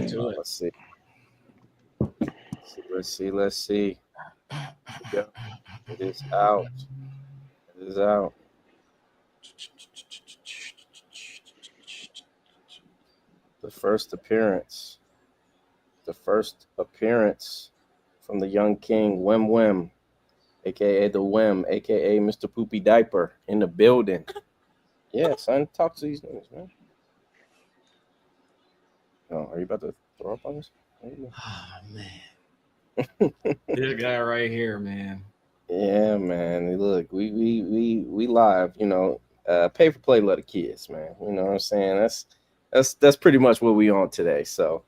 into it. Let's see. Let's see. Yeah, it is out. It is out. The first appearance from the young king, Wim Wim, a.k.a. the Wim, a.k.a. Mr. Poopy Diaper, in the building. Yeah, son, talk to these niggas, man. Oh, are you about to throw up on us? Oh, man. This guy right here, man. Yeah, man. Look, we live, pay for play, let the kids, man. You know what I'm saying? That's pretty much what we on today. So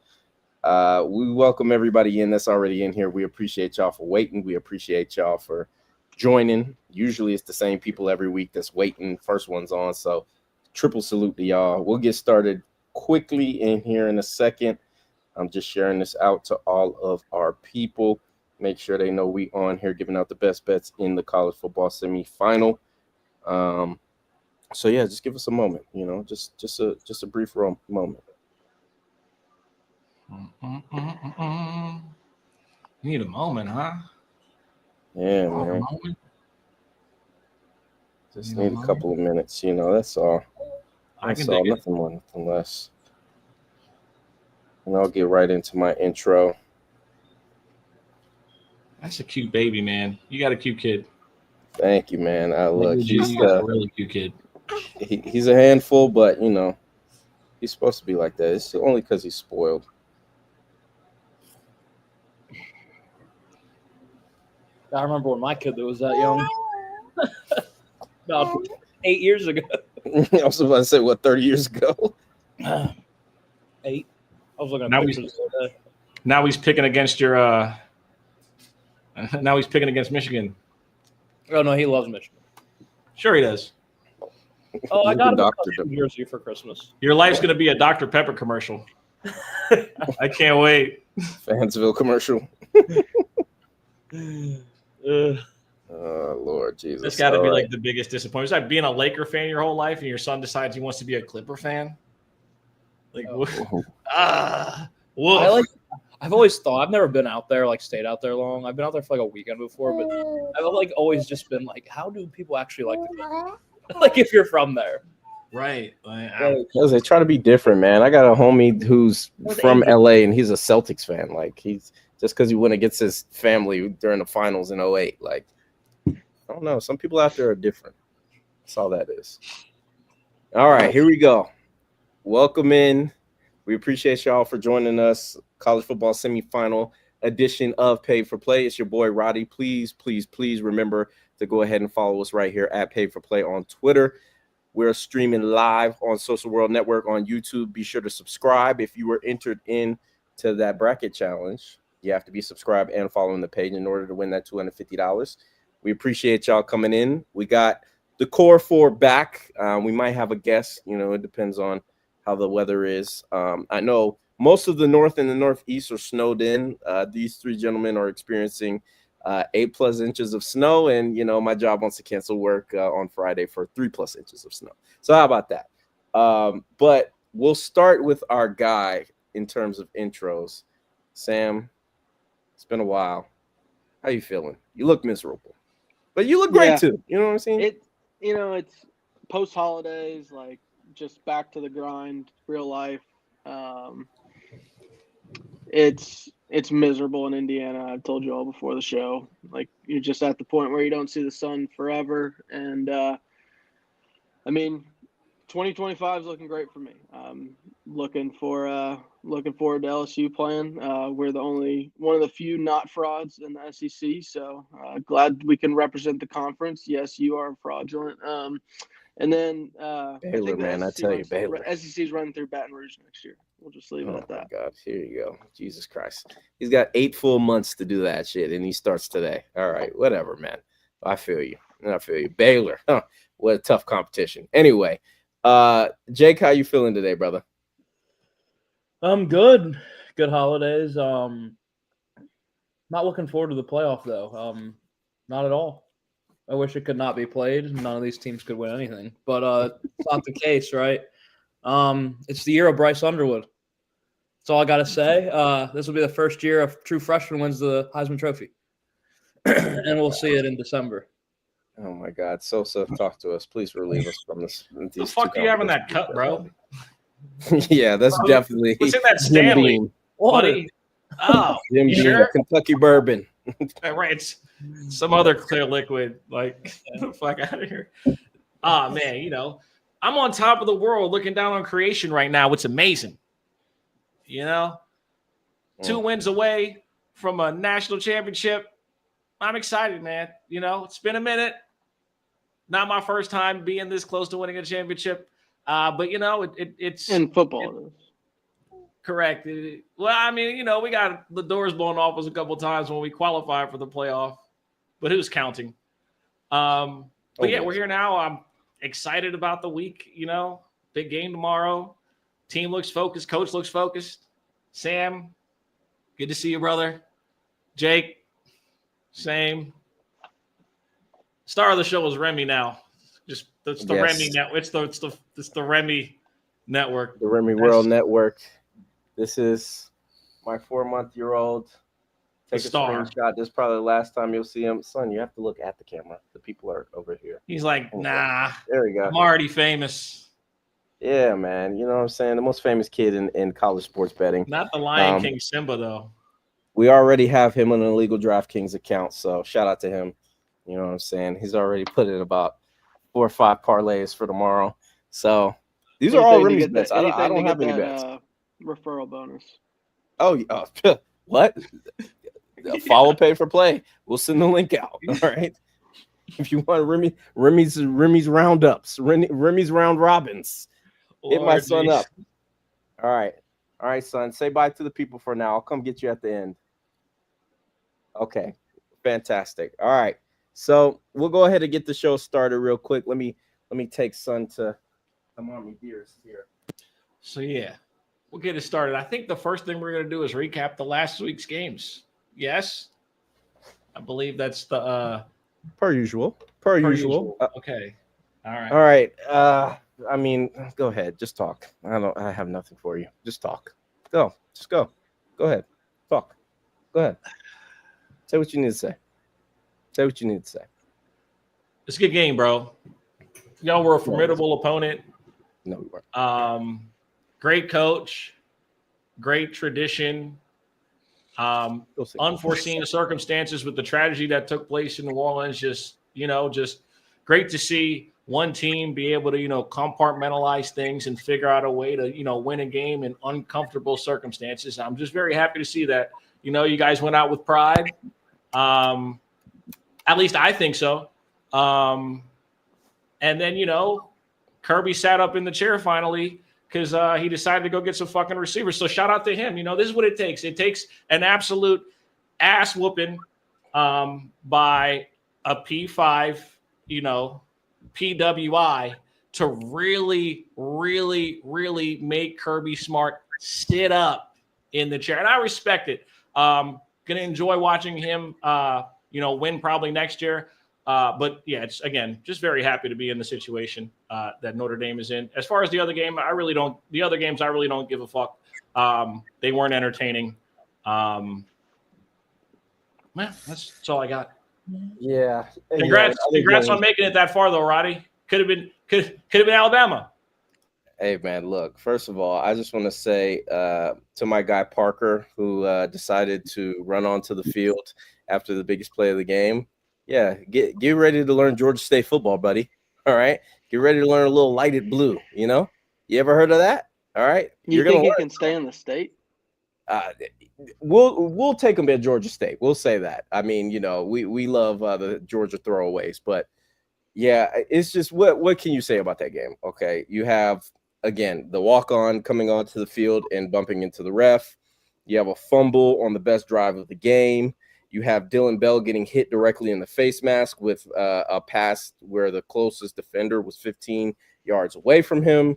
we welcome everybody in that's already in here. We appreciate y'all for waiting. We appreciate y'all for joining. Usually it's the same people every week that's waiting. First one's on. So triple salute to y'all. We'll get started quickly in here in a second. I'm just sharing this out to all of our people. Make sure they know we on here giving out the best bets in the college football semifinal. So yeah, just give us a moment, just a brief moment. You need a moment, huh? Yeah, man. Just need a couple of minutes, that's all. That's all, nothing more, nothing less. And I'll get right into my intro. That's a cute baby, man. You got a cute kid. Thank you, man. Look, he's a really cute kid. He's a handful, but he's supposed to be like that. It's only because he's spoiled. I remember when my kid was that young. About 8 years ago. I was about to say, 30 years ago? 8. I was looking at pictures the other day. Now he's picking against your now he's picking against Michigan. Oh no, he loves Michigan. Sure he does. Oh, I got him a custom jersey for Christmas. Your life's gonna be a Dr. Pepper commercial. I can't wait. Fansville commercial. Oh, Lord Jesus. That's got to be like the biggest disappointment. It's like being a Laker fan your whole life and your son decides he wants to be a Clipper fan. Like, I've always thought, I've never been out there, stayed out there long. I've been out there for a weekend before, but I've always just been how do people actually like it? If you're from there. Right. Because they try to be different, man. I got a homie who's from LA and he's a Celtics fan. He's just because he went against his family during the finals in 2008. I don't know. Some people out there are different. That's all that is. All right, here we go. Welcome in. We appreciate y'all for joining us. College football semifinal edition of Pay for Play. It's your boy Roddy. Please, please, please remember to go ahead and follow us right here at Pay for Play on Twitter. We're streaming live on Social World Network on YouTube. Be sure to subscribe. If you were entered into that bracket challenge, you have to be subscribed and following the page in order to win that $250. We appreciate y'all coming in. We got the core four back. We might have a guest. It depends on how the weather is. I know most of the north and the northeast are snowed in. These three gentlemen are experiencing 8+ inches of snow, and my job wants to cancel work on Friday for 3+ inches of snow. So how about that? But we'll start with our guy in terms of intros. Sam, it's been a while. How you feeling? You look miserable, but you look great too. You know what I'm saying? It's post holidays, just back to the grind, real life. It's miserable in Indiana. I've told you all before the show. You're just at the point where you don't see the sun forever, and 2025 is looking great for me. Looking forward to LSU playing. We're one of the few not frauds in the SEC, so glad we can represent the conference. Yes, you are fraudulent. And then Baylor, man, I tell you, Baylor. SEC's running through Baton Rouge next year. We'll just leave it at that. Oh, my God. Here you go. Jesus Christ. He's got 8 full months to do that shit, and he starts today. All right, whatever, man. I feel you. Baylor. Huh. What a tough competition. Anyway, Jake, how you feeling today, brother? I'm good. Good holidays. Not looking forward to the playoff, though. Not at all. I wish it could not be played. None of these teams could win anything, but it's not the case, right? It's the year of Bryce Underwood. That's all I got to say. This will be the first year a true freshman wins the Heisman Trophy. And we'll see it in December. Oh my God, Sosa, talk to us, please. Relieve us from this. The fuck do you have in that cup, bro? Yeah, that's Bro, definitely what's in that Jim Stanley, Beam. buddy? Oh, Jim you Beam, sure? Kentucky bourbon. Right, it's some other clear liquid. Like, get the fuck out of here. Ah, man, you know, I'm on top of the world looking down on creation right now. It's amazing. You know, 2 wins away from a national championship. I'm excited, man. You know, it's been a minute. Not my first time being this close to winning a championship. But, you know, it's In football. correct. Well, I mean, you know, we got the doors blown off us a couple times when we qualified for the playoff. But who's counting? But yeah, we're here now. I'm excited about the week. You know, big game tomorrow. Team looks focused. Coach looks focused. Sam, good to see you, brother. Jake, same. Star of the show is Remy now. Just it's the Remy network. It's the Remy network. The Remy World Network. This is my 4-month-old. Take a screenshot. This is probably the last time you'll see him. Son, you have to look at the camera. The people are over here. He's like, nah. There we go. I'm already famous. Yeah, man. You know what I'm saying? The most famous kid in college sports betting. Not the Lion King Simba, though. We already have him on an illegal DraftKings account, so shout out to him. You know what I'm saying? He's already put in about 4 or 5 parlays for tomorrow. So these are all Remy's bets. I don't have any bets. Referral bonus. Oh, what? Follow, pay for play. We'll send the link out. All right. If you want Remy's roundups, Remy's round robins, hit my son up. All right, son. Say bye to the people for now. I'll come get you at the end. Okay, fantastic. All right, so we'll go ahead and get the show started real quick. Let me take son to come on, me dears here. So yeah, we'll get it started. I think the first thing we're gonna do is recap the last week's games. Yes, I believe that's the per usual. Okay. All right. All right. I mean, go ahead. Just talk. I have nothing for you. Just talk. Go. Just go. Go ahead. Talk. Go ahead. Say what you need to say. Say what you need to say. It's a good game, bro. Y'all were a formidable opponent. No, we weren't. Great coach. Great tradition. Unforeseen circumstances with the tragedy that took place in New Orleans. Just great to see one team be able to, compartmentalize things and figure out a way to, win a game in uncomfortable circumstances. I'm just very happy to see that, you guys went out with pride. At least I think so. And then, Kirby sat up in the chair finally because he decided to go get some fucking receivers. So shout out to him. This is what it takes. It takes an absolute ass whooping by a P5, PWI to really, really, really make Kirby Smart sit up in the chair. And I respect it. Going to enjoy watching him, win probably next year. But yeah, it's again, just very happy to be in the situation that Notre Dame is in. As far as the other games, I really don't give a fuck. They weren't entertaining. Man, that's all I got. Yeah. Congrats on making it that far though, Roddy. Could have been Alabama. Hey man, look, first of all, I just want to say to my guy Parker, who decided to run onto the field after the biggest play of the game. Yeah, get ready to learn Georgia State football, buddy. All right. Get ready to learn a little lighted blue, You ever heard of that? All right. You think he can stay in the state? We'll take him at Georgia State. We'll say that. I mean, we love the Georgia throwaways, but yeah, it's just what can you say about that game? Okay, you have again the walk-on coming onto the field and bumping into the ref. You have a fumble on the best drive of the game. You have Dylan Bell getting hit directly in the face mask with a pass where the closest defender was 15 yards away from him.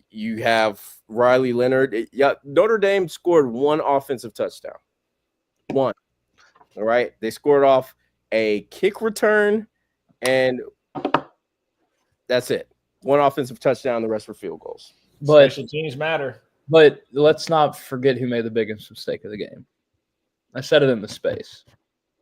You have Riley Leonard. Notre Dame scored one offensive touchdown. One. All right. They scored off a kick return, and that's it. One offensive touchdown. The rest were field goals. But special teams matter. But let's not forget who made the biggest mistake of the game. I said it in the space.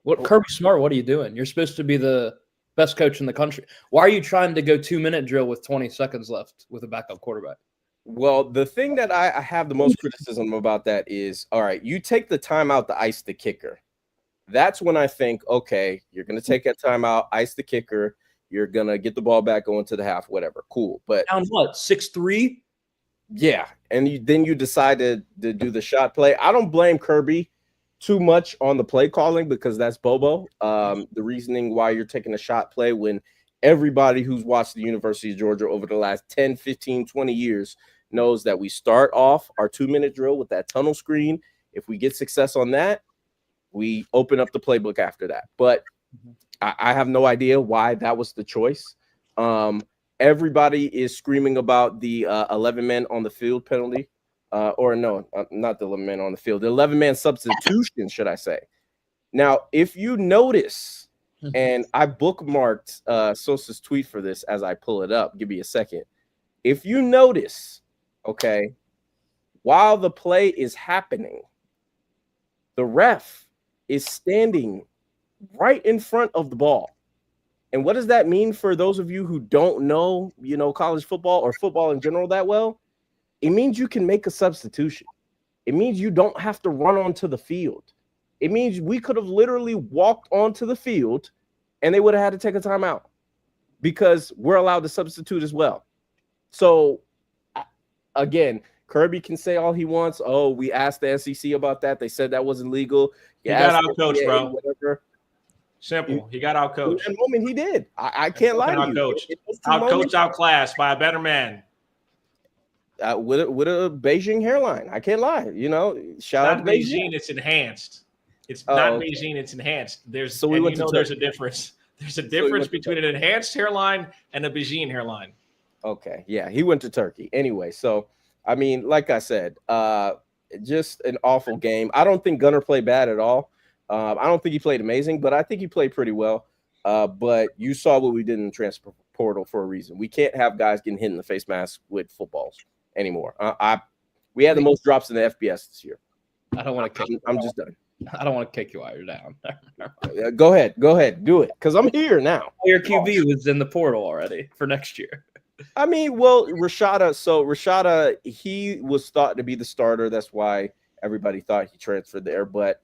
What Kirby Smart, what are you doing? You're supposed to be the best coach in the country. Why are you trying to go 2-minute drill with 20 seconds left with a backup quarterback? Well, the thing that I have the most criticism about that is, all right, you take the timeout to ice the kicker. That's when I think, okay, you're going to take that timeout, ice the kicker. You're going to get the ball back going to the half, whatever. Cool. But Down what, 6-3? Yeah. And then you decide to do the shot play. I don't blame Kirby too much on the play calling because that's Bobo. The reasoning why you're taking a shot play when everybody who's watched the University of Georgia over the last 10, 15, 20 years knows that we start off our 2-minute drill with that tunnel screen. If we get success on that, we open up the playbook after that. But I have no idea why that was the choice. Everybody is screaming about the 11 men on the field penalty. Not the 11 men on the field, the 11-man substitution, should I say. Now, if you notice, and I bookmarked Sosa's tweet for this as I pull it up. Give me a second. If you notice, okay, while the play is happening, the ref is standing right in front of the ball. And what does that mean for those of you who don't know, college football or football in general that well? It means you can make a substitution. It means you don't have to run onto the field. It means we could have literally walked onto the field and they would have had to take a timeout because we're allowed to substitute as well. So, again, Kirby can say all he wants. Oh, we asked the SEC about that. They said that wasn't legal. He got out coached, bro. Whatever. Simple. He got out coached. In that moment, he did. I can't lie to you. Out coached, outclassed by a better man. With a Beijing hairline. I can't lie. Shout out to Beijing. It's enhanced. It's not okay. Beijing. It's enhanced. There's a difference. There's a difference between an enhanced hairline and a Beijing hairline. Okay. Yeah. He went to Turkey. Anyway, so, I mean, like I said, just an awful game. I don't think Gunnar played bad at all. I don't think he played amazing, but I think he played pretty well. But you saw what we did in the transfer portal for a reason. We can't have guys getting hit in the face mask with footballs anymore. We had the most drops in the FBS this year. I don't want to kick. I'm just done. I don't want to kick you while you're down. Go ahead, do it, because I'm here now. Your QB was in the portal already for next year. I mean, well, Rashada. So Rashada, he was thought to be the starter. That's why everybody thought he transferred there. But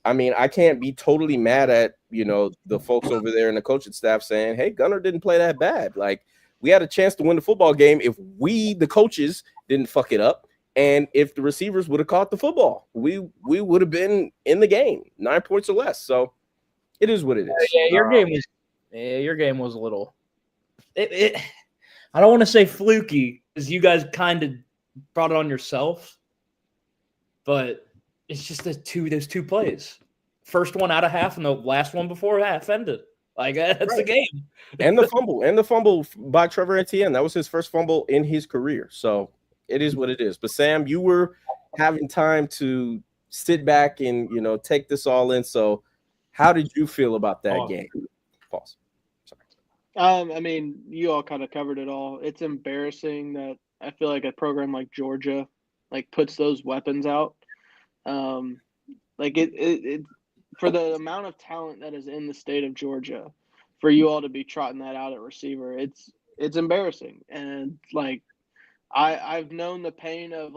I mean, I can't be totally mad at the folks over there and the coaching staff saying, "Hey, Gunnar didn't play that bad." Like, we had a chance to win the football game if we, the coaches, didn't fuck it up. And if the receivers would have caught the football, we would have been in the game, 9 points or less. So it is what it is. Yeah, your game was a little. I don't want to say fluky because you guys kind of brought it on yourself, but it's just those two plays. First one out of half and the last one before half ended. Like, that's right. The game. And the fumble by Trevor Etienne. That was his first fumble in his career. So it is what it is. But Sam, you were having time to sit back and, take this all in. So how did you feel about that game? Pause. Sorry. I mean, you all kind of covered it all. It's embarrassing that I feel like a program like Georgia, puts those weapons out. It for the amount of talent that is in the state of Georgia, for you all to be trotting that out at receiver, it's embarrassing. And I've known the pain of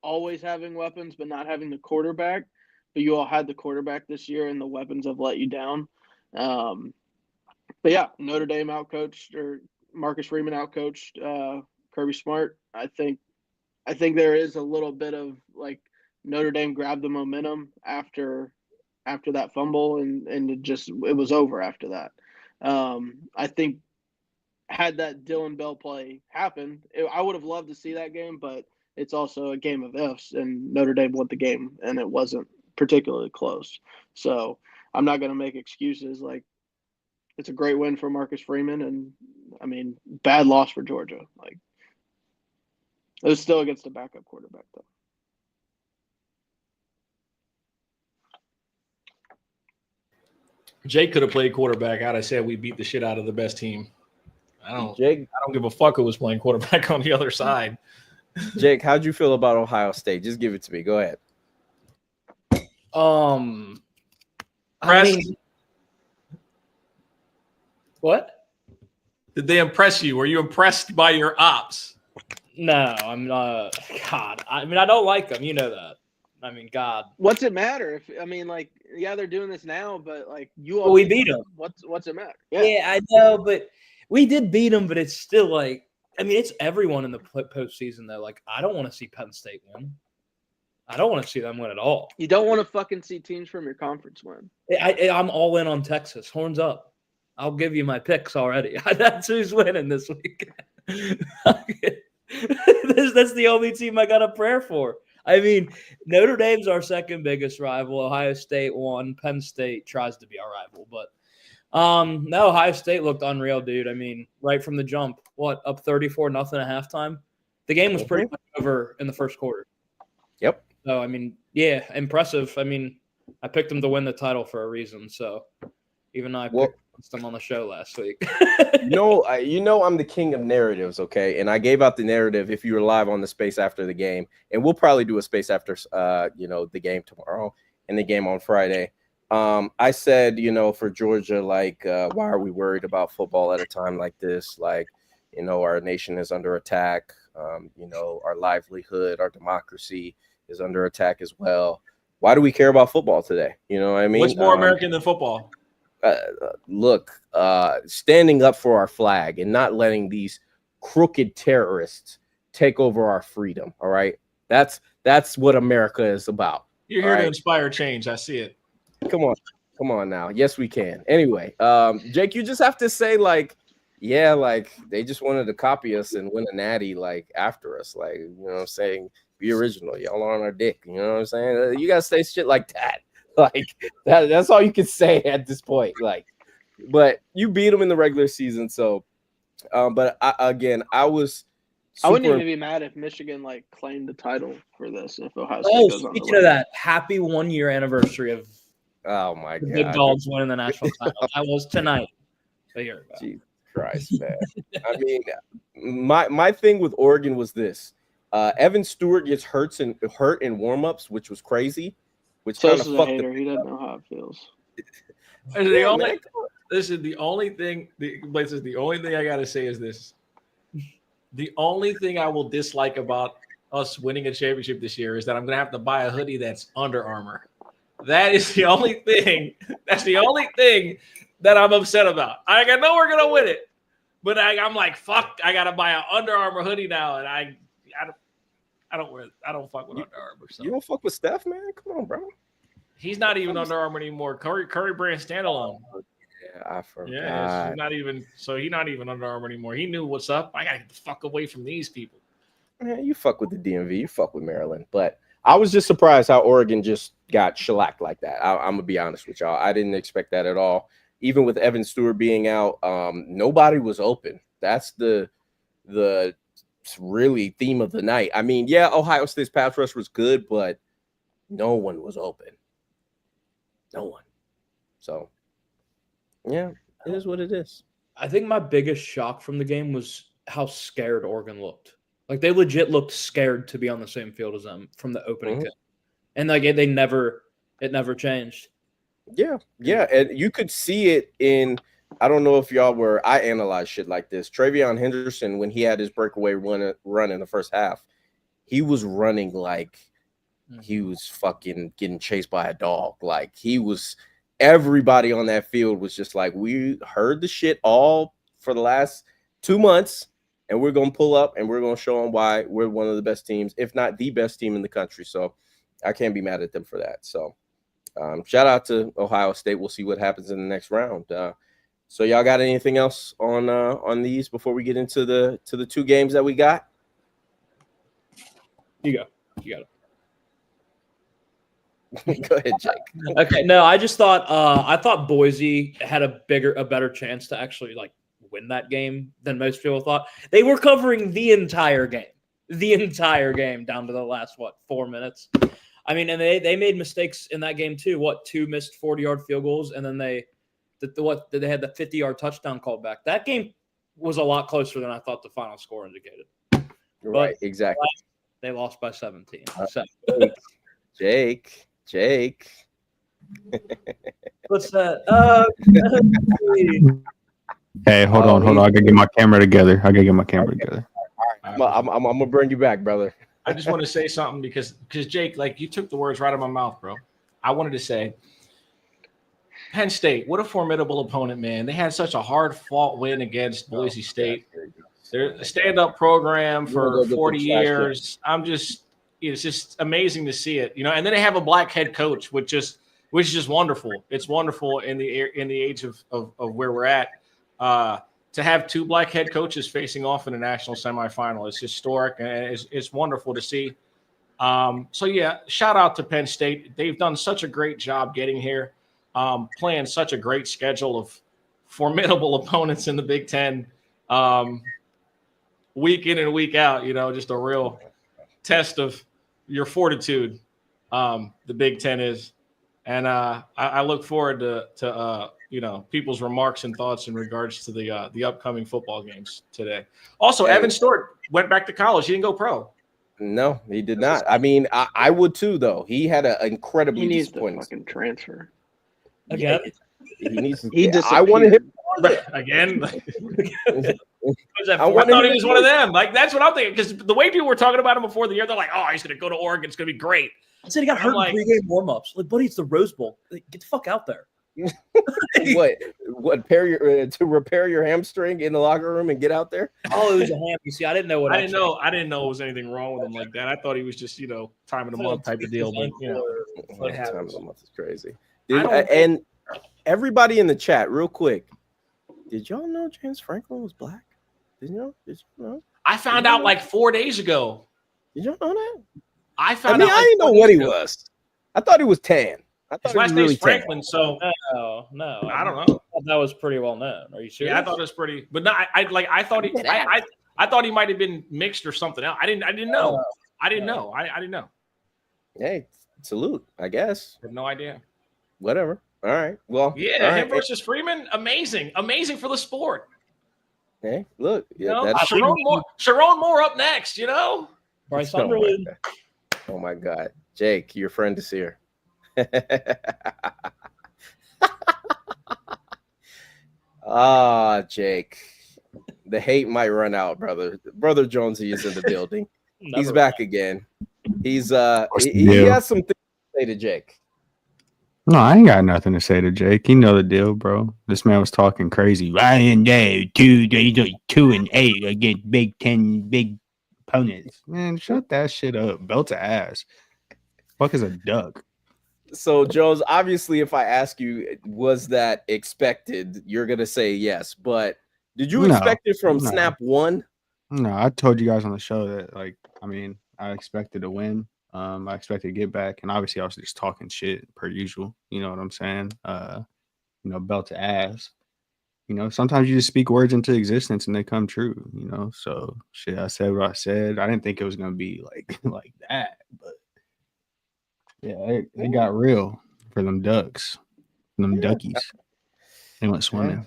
always having weapons but not having the quarterback. But you all had the quarterback this year, and the weapons have let you down. But yeah, Notre Dame outcoached, or Marcus Freeman outcoached Kirby Smart. I think there is a little bit of Notre Dame grabbed the momentum after that fumble, and it was over after that. I think had that Dylan Bell play happened, I would have loved to see that game, but it's also a game of ifs, and Notre Dame won the game, and it wasn't particularly close. So I'm not going to make excuses. It's a great win for Marcus Freeman, and I mean, bad loss for Georgia. It was still against a backup quarterback, though. Jake could have played quarterback. I'd have said we beat the shit out of the best team. I don't Jake, give a fuck who was playing quarterback on the other side. Jake, how'd you feel about Ohio State? Just give it to me. Go ahead. I mean, what? Did they impress you? Were you impressed by your ops? No, I'm not. God, I mean, I don't like them. You know that. I mean, God. What's it matter? Yeah, they're doing this now, but like you all, Well, we beat them. What's it matter? Yeah, I know, but we did beat them. But it's still like, I mean, it's everyone in the postseason though. Like, I don't want to see Penn State win. I don't want to see them win at all. You don't want to fucking see teams from your conference win. I'm all in on Texas. Horns up. I'll give you my picks already. That's who's winning this week. That's the only team I got a prayer for. I mean, Notre Dame's our second biggest rival. Ohio State won. Penn State tries to be our rival, but no, Ohio State looked unreal, dude. I mean, right from the jump, up 34-0 at halftime. The game was pretty much over in the first quarter. Yep. So I mean, yeah, impressive. I mean, I picked them to win the title for a reason. So even though I picked them on the show last week. you know I'm the king of narratives, okay? And I gave out the narrative if you were live on the space after the game. And we'll probably do a space after the game tomorrow and the game on Friday. I said, for Georgia, like, why are we worried about football at a time like this? Like, our nation is under attack. Our livelihood, our democracy is under attack as well. Why do we care about football today? You know what I mean? What's more American than football? Look, standing up for our flag and not letting these crooked terrorists take over our freedom. All right. That's what America is about. You're here to inspire change. I see it. Come on now. Yes, we can. Anyway, Jake, you just have to say like they just wanted to copy us and win a natty like after us. Like, what I'm saying? Be original. Y'all are on our dick. You know what I'm saying? You gotta say shit like that. Like that's all you can say at this point. Like, but you beat them in the regular season. So, but I was. I wouldn't even be mad if Michigan like claimed the title for this. If Ohio State goes on. Speaking of that, happy 1 year anniversary of. Oh my God! Big Dogs winning the national title. I was tonight. A year ago. Jesus Christ, man! I mean, my thing with Oregon was this: Evan Stewart gets hurt in warmups, which was crazy. Which kind of fucked him. He doesn't know how it feels. This is the only thing. The only thing I gotta say is this: the only thing I will dislike about us winning a championship this year is that I'm gonna have to buy a hoodie that's Under Armour. That is the only thing. That's the only thing that I'm upset about. I know we're gonna win it, but I'm like, fuck! I gotta buy an Under Armour hoodie now, and I don't fuck with Under Armour. So. You don't fuck with Steph, man? Come on, bro. He's not even Under Armour anymore. Curry brand standalone. Yeah, I forgot. Yeah, he's not even Under Armour anymore. He knew what's up. I gotta get the fuck away from these people. Man, you fuck with the DMV, you fuck with Maryland. But I was just surprised how Oregon just got shellacked like that. I'm gonna be honest with y'all. I didn't expect that at all. Even with Evan Stewart being out, nobody was open. That's the really theme of the night. I mean, yeah, Ohio State's pass rush was good, but no one was open. No one. So, yeah, it is what it is. I think my biggest shock from the game was how scared Oregon looked. Like, they legit looked scared to be on the same field as them from the opening tip. And, like, it never changed. Yeah, and you could see it in – I don't know if y'all were – I analyze shit like this. Travion Henderson, when he had his breakaway run in the first half, he was running like he was fucking getting chased by a dog. Like, he was – everybody on that field was just like, we heard the shit all for the last 2 months, and we're going to pull up and we're going to show them why we're one of the best teams, if not the best team in the country. So I can't be mad at them for that. So shout out to Ohio State. We'll see what happens in the next round. So y'all got anything else on these before we get into the 2 games that we got? You got it. Go ahead, Jake. Okay, no, I just thought I thought Boise had a better chance to actually like win that game than most people thought. They were covering the entire game down to the last 4 minutes. I mean, and they made mistakes in that game too. 2 missed 40-yard field goals, and then they had the 50-yard touchdown called back. That game was a lot closer than I thought the final score indicated. Right, exactly. They lost by 17. Jake. What's that? Hey, hold on. I gotta get my camera together. I'm gonna bring you back, brother. I just want to say something because Jake, like you took the words right out of my mouth, bro. I wanted to say Penn State, what a formidable opponent, man. They had such a hard-fought win against Boise State. They're a stand-up program for 40 years. It's just amazing to see it, And then they have a black head coach, which is just wonderful. It's wonderful in the age of where we're at. To have two black head coaches facing off in a national semifinal, it's historic and it's wonderful to see. So yeah, shout out to Penn State. They've done such a great job getting here, playing such a great schedule of formidable opponents in the Big Ten, week in and week out. Just a real test of your fortitude. The Big Ten is, and I look forward to people's remarks and thoughts in regards to the upcoming football games today. Also, Evan Stewart went back to college. He didn't go pro. No, he did not. I mean, I would too, though. He had an incredibly He needs to disappointing fucking transfer. Again? He needs to. I wanted him again. I thought he was one of them. Like that's what I'm thinking. Because the way people were talking about him before the year, they're like, "Oh, he's going to go to Oregon. It's going to be great." I said he got hurt in pregame warmups. Like, buddy, it's the Rose Bowl. Like, get the fuck out there. What? To repair your hamstring in the locker room and get out there? Oh, it was a ham. You see, I didn't know what. I didn't know there was anything wrong with him like that. I thought he was just time of the month type of deal. But time of the month is crazy. And everybody in the chat, real quick, did y'all know James Franklin was black? Did you know? I found out like 4 days ago. Did y'all know that? I didn't know what he was. I thought he was tan. I thought his last name's Franklin, so no, I don't know. That was pretty well known. Are you serious? Yeah, I thought it was pretty, but no, I thought he might have been mixed or something else. I didn't know. I didn't know. Hey, salute, I guess. I have no idea. Whatever. All right. Well, yeah, him versus Freeman, amazing for the sport. Hey, look, Sharon Moore up next. Bryce Sunderland. Oh my God, Jake, your friend is here. Jake, the hate might run out, brother Jonesy is in the building. He's back again. He has some things to say to Jake. No, I ain't got nothing to say to Jake. You know the deal, bro. This man was talking crazy. I didn't know 2-8 against Big Ten big opponents. Man, shut that shit up. Belt to ass. Fuck is a duck. So, Jones, obviously, if I ask you, was that expected? You're gonna say yes. But did you expect it from snap one? No, I told you guys on the show that, I expected to win. I expected to get back, and obviously, I was just talking shit per usual. You know what I'm saying? Belt to ass. Sometimes you just speak words into existence and they come true. So shit, I said what I said. I didn't think it was gonna be like that, but yeah, they got real for them ducks, them duckies. They went swimming.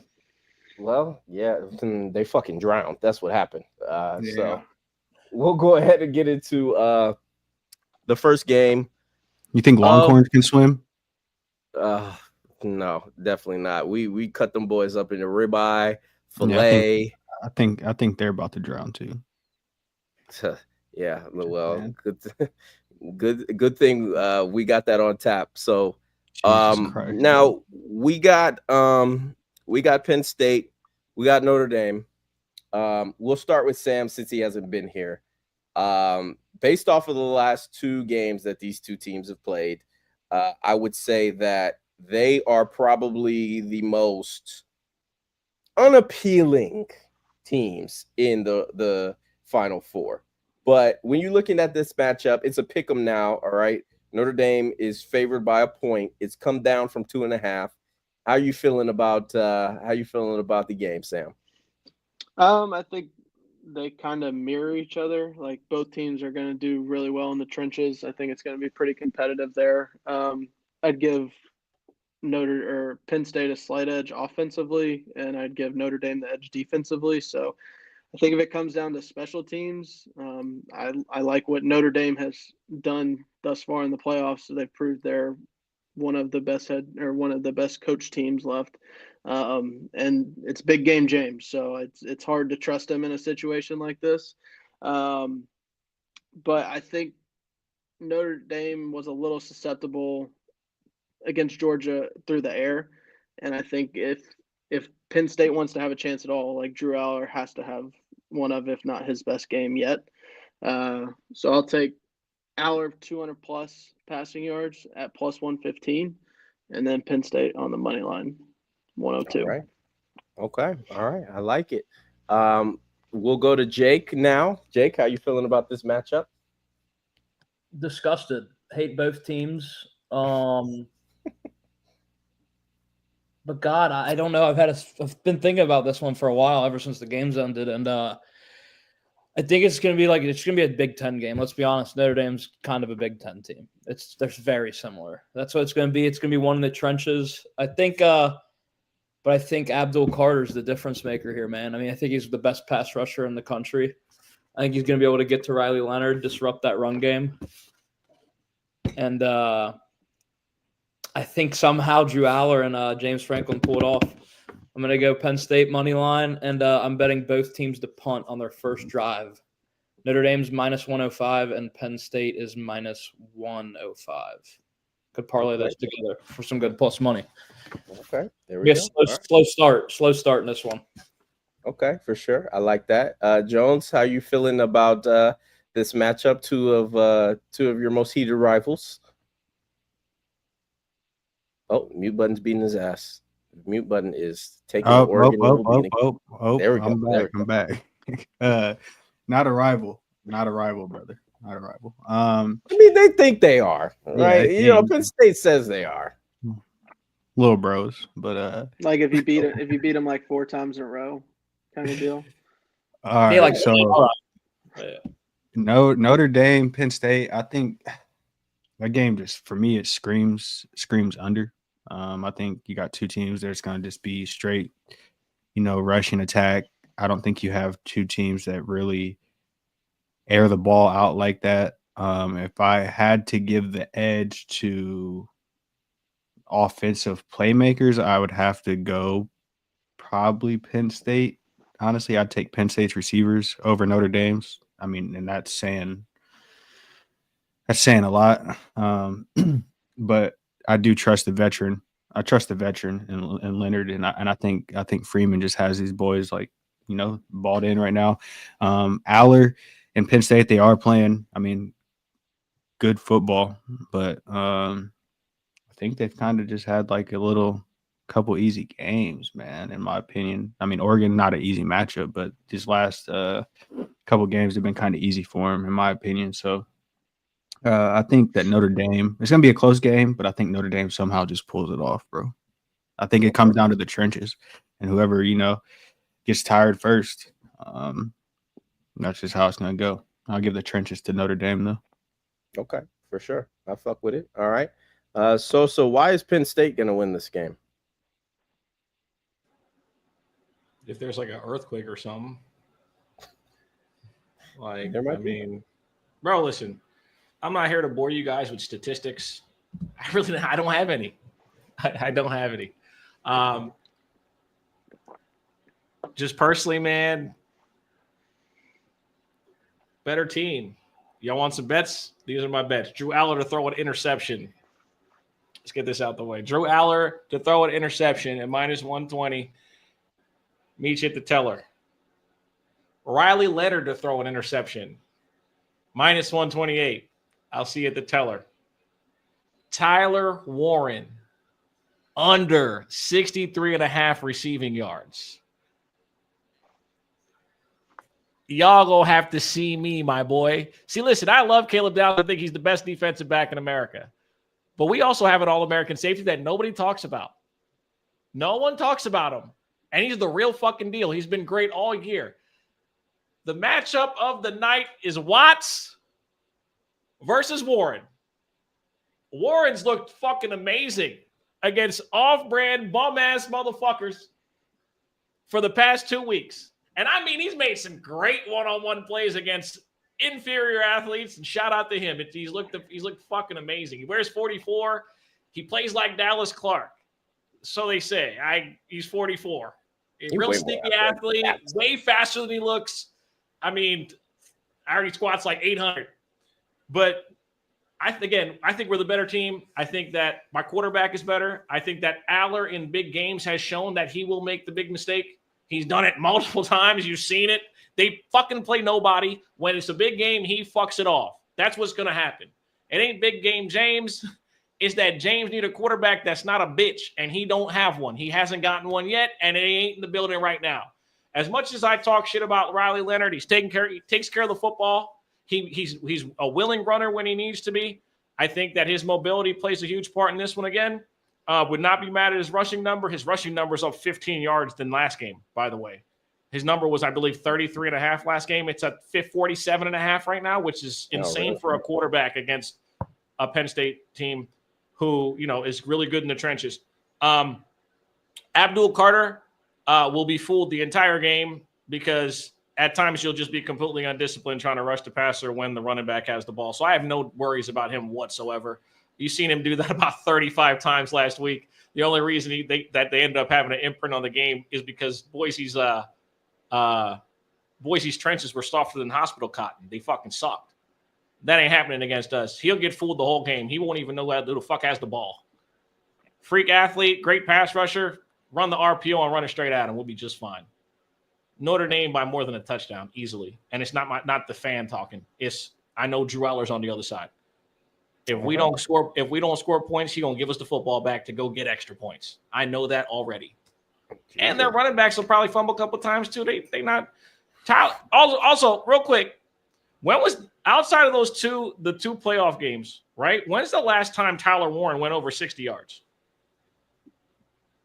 Well, yeah, they fucking drowned. That's what happened. So we'll go ahead and get into the first game. You think Longhorns can swim? No, definitely not. We cut them boys up into ribeye, fillet. Yeah, I think they're about to drown too. Yeah, well, good thing we got that on tap. So now we got Penn State, we got Notre Dame. We'll start with Sam since he hasn't been here. Based off of the last two games that these two teams have played, I would say that they are probably the most unappealing teams in the Final Four. But when you're looking at this matchup, it's a pick 'em now. All right, Notre Dame is favored by a point. It's come down from 2.5. How are you feeling about the game, Sam? I think they kind of mirror each other. Like both teams are going to do really well in the trenches. I think it's going to be pretty competitive there. I'd give Penn State a slight edge offensively, and I'd give Notre Dame the edge defensively. So I think if it comes down to special teams, I like what Notre Dame has done thus far in the playoffs. So they've proved they're one of the best coach teams left, and it's big game James. So it's hard to trust him in a situation like this. But I think Notre Dame was a little susceptible against Georgia through the air, and I think if Penn State wants to have a chance at all, like Drew Aller has to have one of, if not his best game yet. So I'll take Aller 200 plus passing yards at plus 115, and then Penn State on the money line 102. All right. Okay. All right. I like it. We'll go to Jake now. Jake, how you feeling about this matchup? Disgusted. Hate both teams. But God, I don't know. I've been thinking about this one for a while, ever since the game's ended, and I think it's gonna be a Big Ten game. Let's be honest. Notre Dame's kind of a Big Ten team. They're very similar. That's what it's gonna be. It's gonna be one in the trenches. I think, but I think Abdul Carter's the difference maker here, man. I mean, I think he's the best pass rusher in the country. I think he's gonna be able to get to Riley Leonard, disrupt that run game, and I think somehow Drew Aller and James Franklin pull it off. I'm going to go Penn State money line, and I'm betting both teams to punt on their first drive. Notre Dame's minus 105, and Penn State is minus 105. Could parlay those together for some good plus money. Okay, there we go. Slow start in this one. Okay, for sure. I like that. Jones, how you feeling about this matchup? Two of your most heated rivals. Oh, mute button's beating his ass. Mute button is taking Oregon. There we go. I'm back. Not a rival, brother. Not a rival. I mean, they think they are, right? Yeah, Penn State says they are. Little bros, but like if you beat them like 4 times in a row, kind of deal. All right, so Notre Dame, Penn State. I think that game just for me it screams under. I think you got two teams that's going to just be straight, rushing attack. I don't think you have two teams that really air the ball out like that. If I had to give the edge to offensive playmakers, I would have to go probably Penn State. Honestly, I'd take Penn State's receivers over Notre Dame's. I mean, and that's saying a lot. But I do trust the veteran. I trust the veteran and Leonard, and I think Freeman just has these boys balled in right now. Aller and Penn State, they are playing. I mean, good football, but I think they've kind of just had like a little couple easy games, man. In my opinion, I mean, Oregon not an easy matchup, but these last couple games have been kind of easy for them, in my opinion. So. I think that Notre Dame, it's going to be a close game, but I think Notre Dame somehow just pulls it off, bro. I think it comes down to the trenches, and whoever, gets tired first, that's just how it's going to go. I'll give the trenches to Notre Dame, though. Okay, for sure. I fuck with it. All right. So why is Penn State going to win this game? If there's like an earthquake or something. Like, bro, listen. I'm not here to bore you guys with statistics. I don't have any. I don't have any. Just personally, man, better team. Y'all want some bets? These are my bets. Drew Aller to throw an interception. Let's get this out the way. Drew Aller to throw an interception at minus 120. Meet you at the teller. Riley Leonard to throw an interception. Minus 128. I'll see you at the teller. Tyler Warren, under 63.5 receiving yards. Y'all gonna have to see me, my boy. See, listen, I love Caleb Downs. I think he's the best defensive back in America. But we also have an All-American safety that nobody talks about. No one talks about him. And he's the real fucking deal. He's been great all year. The matchup of the night is Watts versus Warren. Warren's looked fucking amazing against off-brand bum-ass motherfuckers for the past 2 weeks. And I mean, he's made some great one-on-one plays against inferior athletes, and shout out to him. He's looked fucking amazing. He wears 44. He plays like Dallas Clark. So they say. He's 44. A real sneaky athlete, way faster than he looks. I mean, I already squats like 800. But I think we're the better team. I think that my quarterback is better. I think that Aller in big games has shown that he will make the big mistake. He's done it multiple times. You've seen it. They fucking play nobody. When it's a big game, he fucks it off. That's what's going to happen. It ain't big game James. It's that James need a quarterback that's not a bitch, and he don't have one. He hasn't gotten one yet, and it ain't in the building right now. As much as I talk shit about Riley Leonard, he takes care of the football. He's a willing runner when he needs to be. I think that his mobility plays a huge part in this one again. Would not be mad at his rushing number. His rushing number is up 15 yards than last game, by the way. His number was, I believe, 33.5 last game. It's at 47.5 right now, which is insane for a quarterback against a Penn State team who, is really good in the trenches. Abdul Carter will be fooled the entire game because at times you'll just be completely undisciplined trying to rush the passer when the running back has the ball. So I have no worries about him whatsoever. You've seen him do that about 35 times last week. The only reason they ended up having an imprint on the game is because Boise's trenches were softer than hospital cotton. They fucking sucked. That ain't happening against us. He'll get fooled the whole game. He won't even know who the fuck has the ball. Freak athlete, great pass rusher. Run the RPO and run it straight at him. We'll be just fine. Notre Dame by more than a touchdown easily, and it's not the fan talking. I know Drew Eller's on the other side. If we don't score points, he's gonna give us the football back to go get extra points. I know that already. And their running backs will probably fumble a couple times too. They not. Also, real quick, when was outside of the two playoff games, right? When's the last time Tyler Warren went over 60 yards?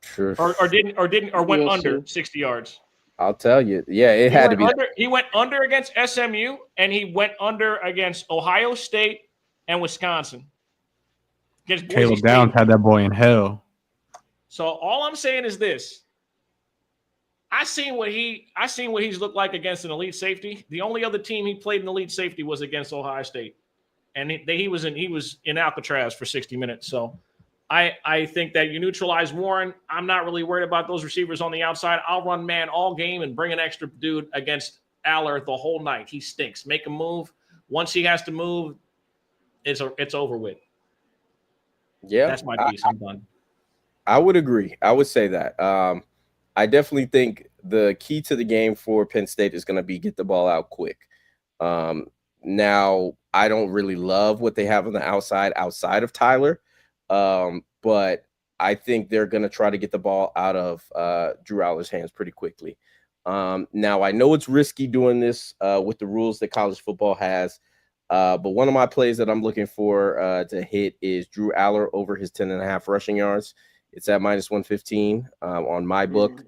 Sure. Or went under 60 yards? I'll tell you. Yeah, it had to be. He went under against SMU, and he went under against Ohio State and Wisconsin. Caleb Downs had that boy in hell. So all I'm saying is this. I seen what he's looked like against an elite safety. The only other team he played in elite safety was against Ohio State. And he was in Alcatraz for 60 minutes. So I think that you neutralize Warren. I'm not really worried about those receivers on the outside. I'll run man all game and bring an extra dude against Aller the whole night. He stinks. Make a move. Once he has to move, it's over with. Yeah. That's my piece. I'm done. I would agree. I would say that. I definitely think the key to the game for Penn State is going to be get the ball out quick. Now, I don't really love what they have on the outside of Tyler. But I think they're going to try to get the ball out of Drew Aller's hands pretty quickly. Now, I know it's risky doing this with the rules that college football has, but one of my plays that I'm looking for to hit is Drew Aller over his 10.5 rushing yards. It's at -115 on my book.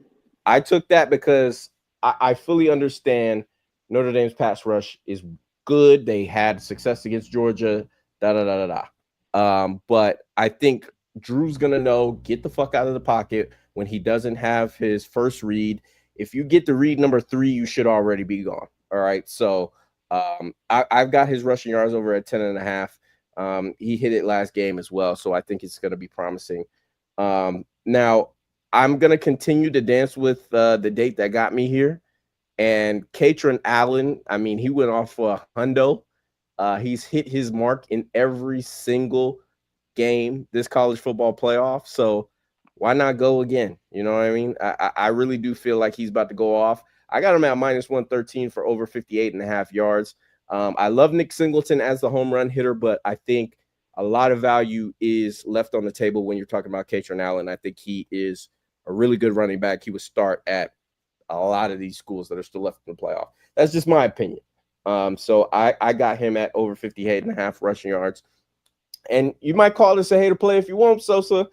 I took that because I fully understand Notre Dame's pass rush is good. They had success against Georgia, but I think Drew's going to know, get the fuck out of the pocket when he doesn't have his first read. If you get to read number 3, you should already be gone. All right. So I've got his rushing yards over at 10.5. He hit it last game as well. So I think it's going to be promising. Now I'm going to continue to dance with the date that got me here. And Katron Allen, I mean, he went off for a hundo. He's hit his mark in every single game this college football playoff. So why not go again? You know what I mean? I really do feel like he's about to go off. I got him at -113 for over 58.5 yards. I love Nick Singleton as the home run hitter, but I think a lot of value is left on the table when you're talking about Katron Allen. I think he is a really good running back. He would start at a lot of these schools that are still left in the playoff. That's just my opinion. So I got him at over 58.5 rushing yards. And you might call this a hater play if you want, Sosa,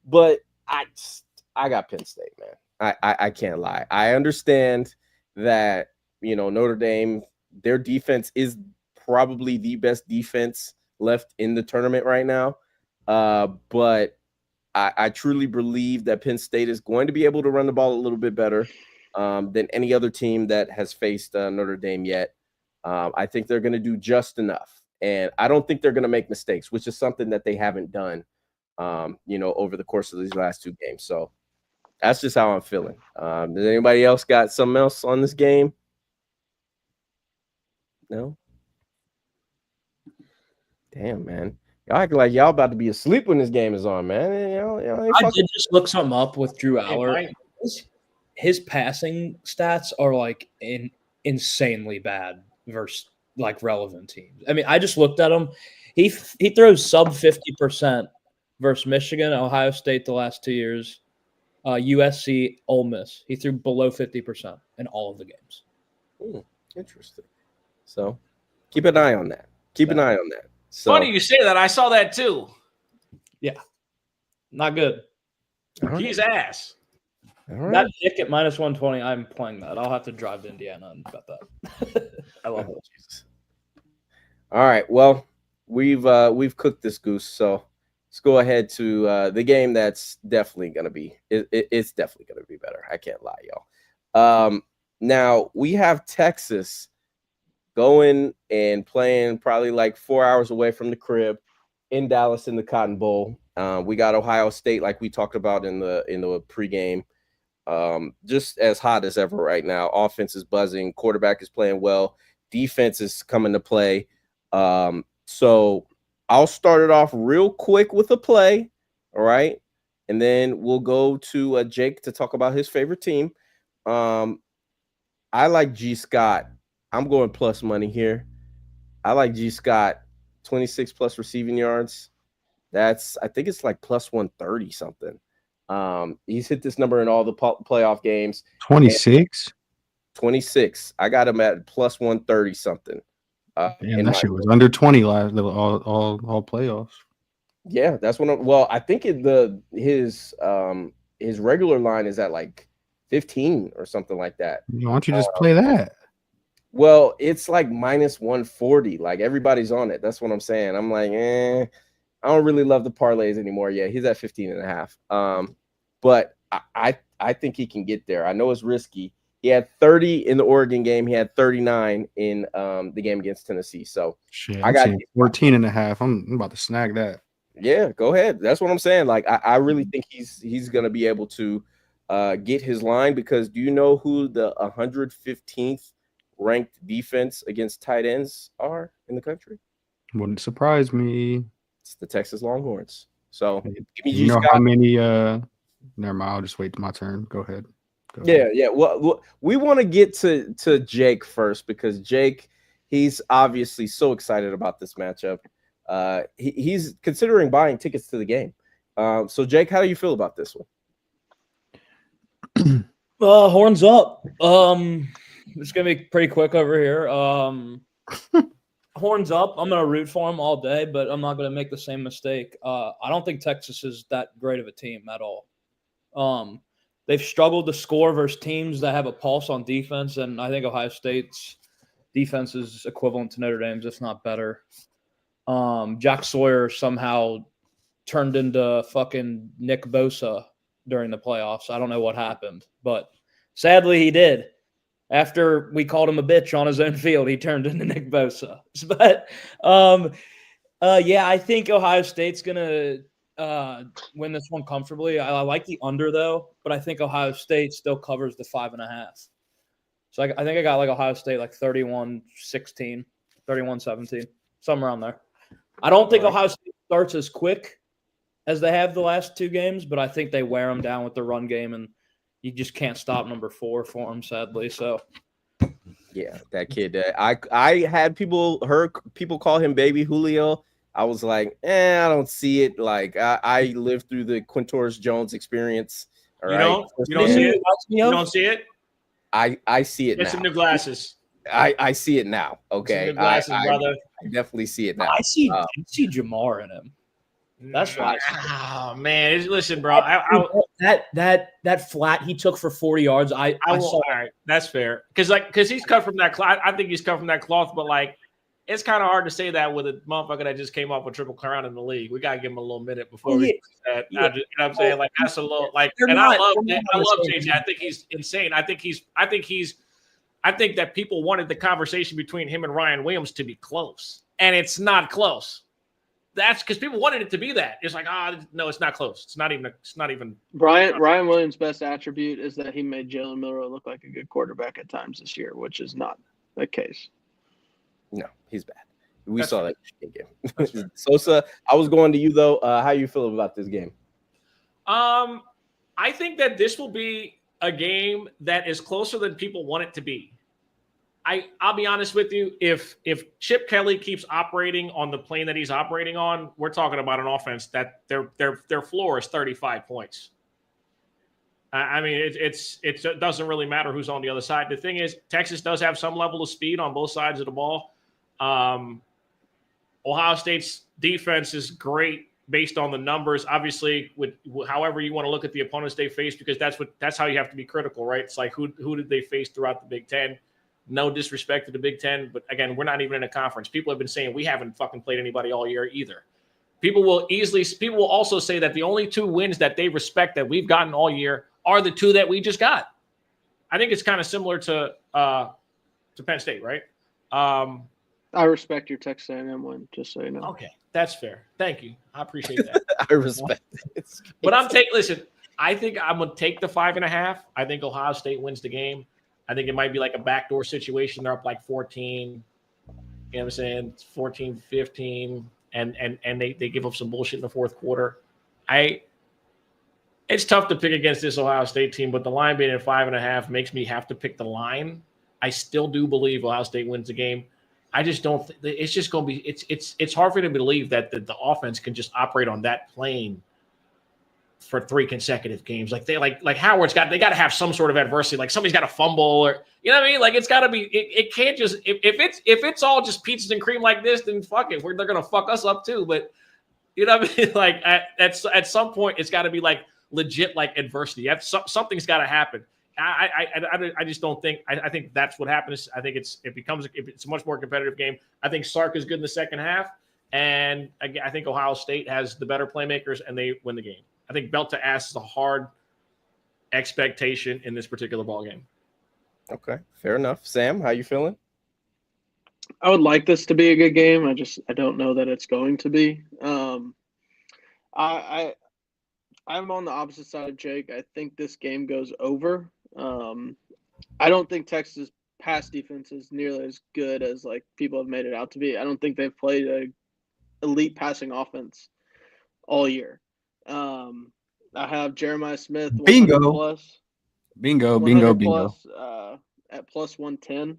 but I got Penn State, man. I can't lie. I understand that, Notre Dame, their defense is probably the best defense left in the tournament right now. But I truly believe that Penn State is going to be able to run the ball a little bit better. than any other team that has faced Notre Dame yet. I think they're going to do just enough, and I don't think they're going to make mistakes, which is something that they haven't done, over the course of these last 2 games. So that's just how I'm feeling. Does anybody else got something else on this game? No. Damn, man. Y'all act like y'all about to be asleep when this game is on, man. Y'all ain't I fucking- did just look something up with Drew Hey, Aller. Mike. His passing stats are like insanely bad versus like relevant teams. I mean, I just looked at him. He throws sub 50% versus Michigan, Ohio State the last 2 years, USC, Ole Miss. He threw below 50% in all of the games. Interesting. So keep an eye on that. Keep an eye on that. So, Funny you say that. I saw that too. Not good. all right, He's ass. all right. That pick at -120, I'm playing that. I'll have to drive to Indiana and bet that. I love it. Jesus. All right. Well, we've cooked this goose, so let's go ahead to the game that's definitely gonna be. It's definitely gonna be better. I can't lie, y'all. Now we have Texas going and playing probably like 4 hours away from the crib in Dallas in the Cotton Bowl. We got Ohio State, like we talked about in the pregame. Just as hot as ever right now. Offense is buzzing. Quarterback is playing well. Defense is coming to play. So I'll start it off real quick with a play. All right. And then we'll go to Jake to talk about his favorite team. I like G. Scott. I'm going plus money here. I like G. Scott, 26 plus receiving yards. I think it's like plus 130 something. He's hit this number in all the playoff games. 26. 26. I got him at plus 130 something. Damn, that shit was under 20 last all playoffs. Yeah, that's what I think his regular line is at like 15 or something like that. Why don't you just play that? Well, it's like minus 140. Like everybody's on it. That's what I'm saying. I'm like, I don't really love the parlays anymore. Yeah, he's at 15.5. But I think he can get there. I know it's risky. He had 30 in the Oregon game. He had 39 in the game against Tennessee. So Shit, I got 14.5. I'm about to snag that. Yeah, go ahead. That's what I'm saying. Like I really think he's gonna be able to get his line, because do you know who the 115th ranked defense against tight ends are in the country? Wouldn't surprise me. It's the Texas Longhorns. So give me You know Scott. how many never mind, I'll just wait my turn. Go ahead. Yeah. Well, we want to get to Jake first, because Jake, he's obviously so excited about this matchup. He's considering buying tickets to the game. So Jake, how do you feel about this one? Horns up. It's gonna be pretty quick over here. Horns up. I'm gonna root for him all day, but I'm not gonna make the same mistake. I don't think Texas is that great of a team at all. They've struggled to score versus teams that have a pulse on defense, and I think Ohio State's defense is equivalent to Notre Dame's, if not better. Jack Sawyer somehow turned into fucking Nick Bosa during the playoffs. I don't know what happened, but sadly he did. After we called him a bitch on his own field, he turned into Nick Bosa. But I think Ohio State's gonna win this one comfortably. I like the under though, but I think Ohio State still covers the 5.5. So I think I got like Ohio State like 31-16, 31-17, somewhere around there. I don't think Ohio State starts as quick as they have the last 2 games, but I think they wear them down with the run game, and you just can't stop number 4 for them, sadly. So, yeah, that kid. I had heard people call him Baby Julio. I was like, I don't see it. Like I lived through the Quintorris Jones experience. All right, You don't see it. You don't see it. I see it Get now. some new glasses. I see it now. Okay, Some new glasses, brother. I definitely see it now. I see Jamar in him. That's why. Oh man, listen, bro. That flat he took for 40 yards. I saw. All right, that's fair. Because he's cut from that cloth. I think he's cut from that cloth. But like, it's kind of hard to say that with a motherfucker that just came off a triple crown in the league. We gotta give him a little minute before we do that. You know what I'm saying? Like that's a little like, and I love JJ. I think he's insane. I think that people wanted the conversation between him and Ryan Williams to be close, and it's not close. That's because people wanted it to be that. It's like, no, it's not close. It's not even. Ryan Williams' best attribute is that he made Jalen Milrow look like a good quarterback at times this year, which is not the case. No, he's bad. We saw that game. Sosa, I was going to you though. How you feel about this game? I think that this will be a game that is closer than people want it to be. I'll be honest with you. If Chip Kelly keeps operating on the plane that he's operating on, we're talking about an offense that their floor is 35 points. I mean, it doesn't really matter who's on the other side. The thing is, Texas does have some level of speed on both sides of the ball. Ohio State's defense is great based on the numbers. Obviously, with however you want to look at the opponents they face, because that's how you have to be critical, right? It's like who did they face throughout the Big Ten? No disrespect to the Big Ten, but again, we're not even in a conference. People have been saying we haven't fucking played anybody all year either. People will also say that the only 2 wins that they respect that we've gotten all year are the 2 that we just got. I think it's kind of similar to Penn State, right? I respect your Texas A&M win, just so you know. Okay, that's fair. Thank you. I appreciate that. I respect it. But listen, I think I'm going to take the 5.5. I think Ohio State wins the game. I think it might be like a backdoor situation. They're up like 14, you know what I'm saying? 14, 15, and they give up some bullshit in the fourth quarter. It's tough to pick against this Ohio State team, but the line being at 5.5 makes me have to pick the line. I still do believe Ohio State wins the game. I just don't. It's just going to be. It's hard for me to believe that the offense can just operate on that plane for 3 consecutive games. Like Howard's got. They got to have some sort of adversity. Like somebody's got to fumble, or you know what I mean. Like it's got to be. It can't just. If it's all just peaches and cream like this, then fuck it. They're going to fuck us up too. But you know what I mean. Like at some point, it's got to be like legit like adversity. Something's got to happen. I just don't think. I think that's what happens. I think it's a much more competitive game. I think Sark is good in the second half, and I think Ohio State has the better playmakers, and they win the game. I think belt to ass is a hard expectation in this particular ball game. Okay, fair enough. Sam, how you feeling? I would like this to be a good game. I don't know that it's going to be. I'm on the opposite side of Jake. I think this game goes over. I don't think Texas' pass defense is nearly as good as like people have made it out to be. I don't think they've played an elite passing offense all year. I have Jeremiah Smith bingo plus, at plus 110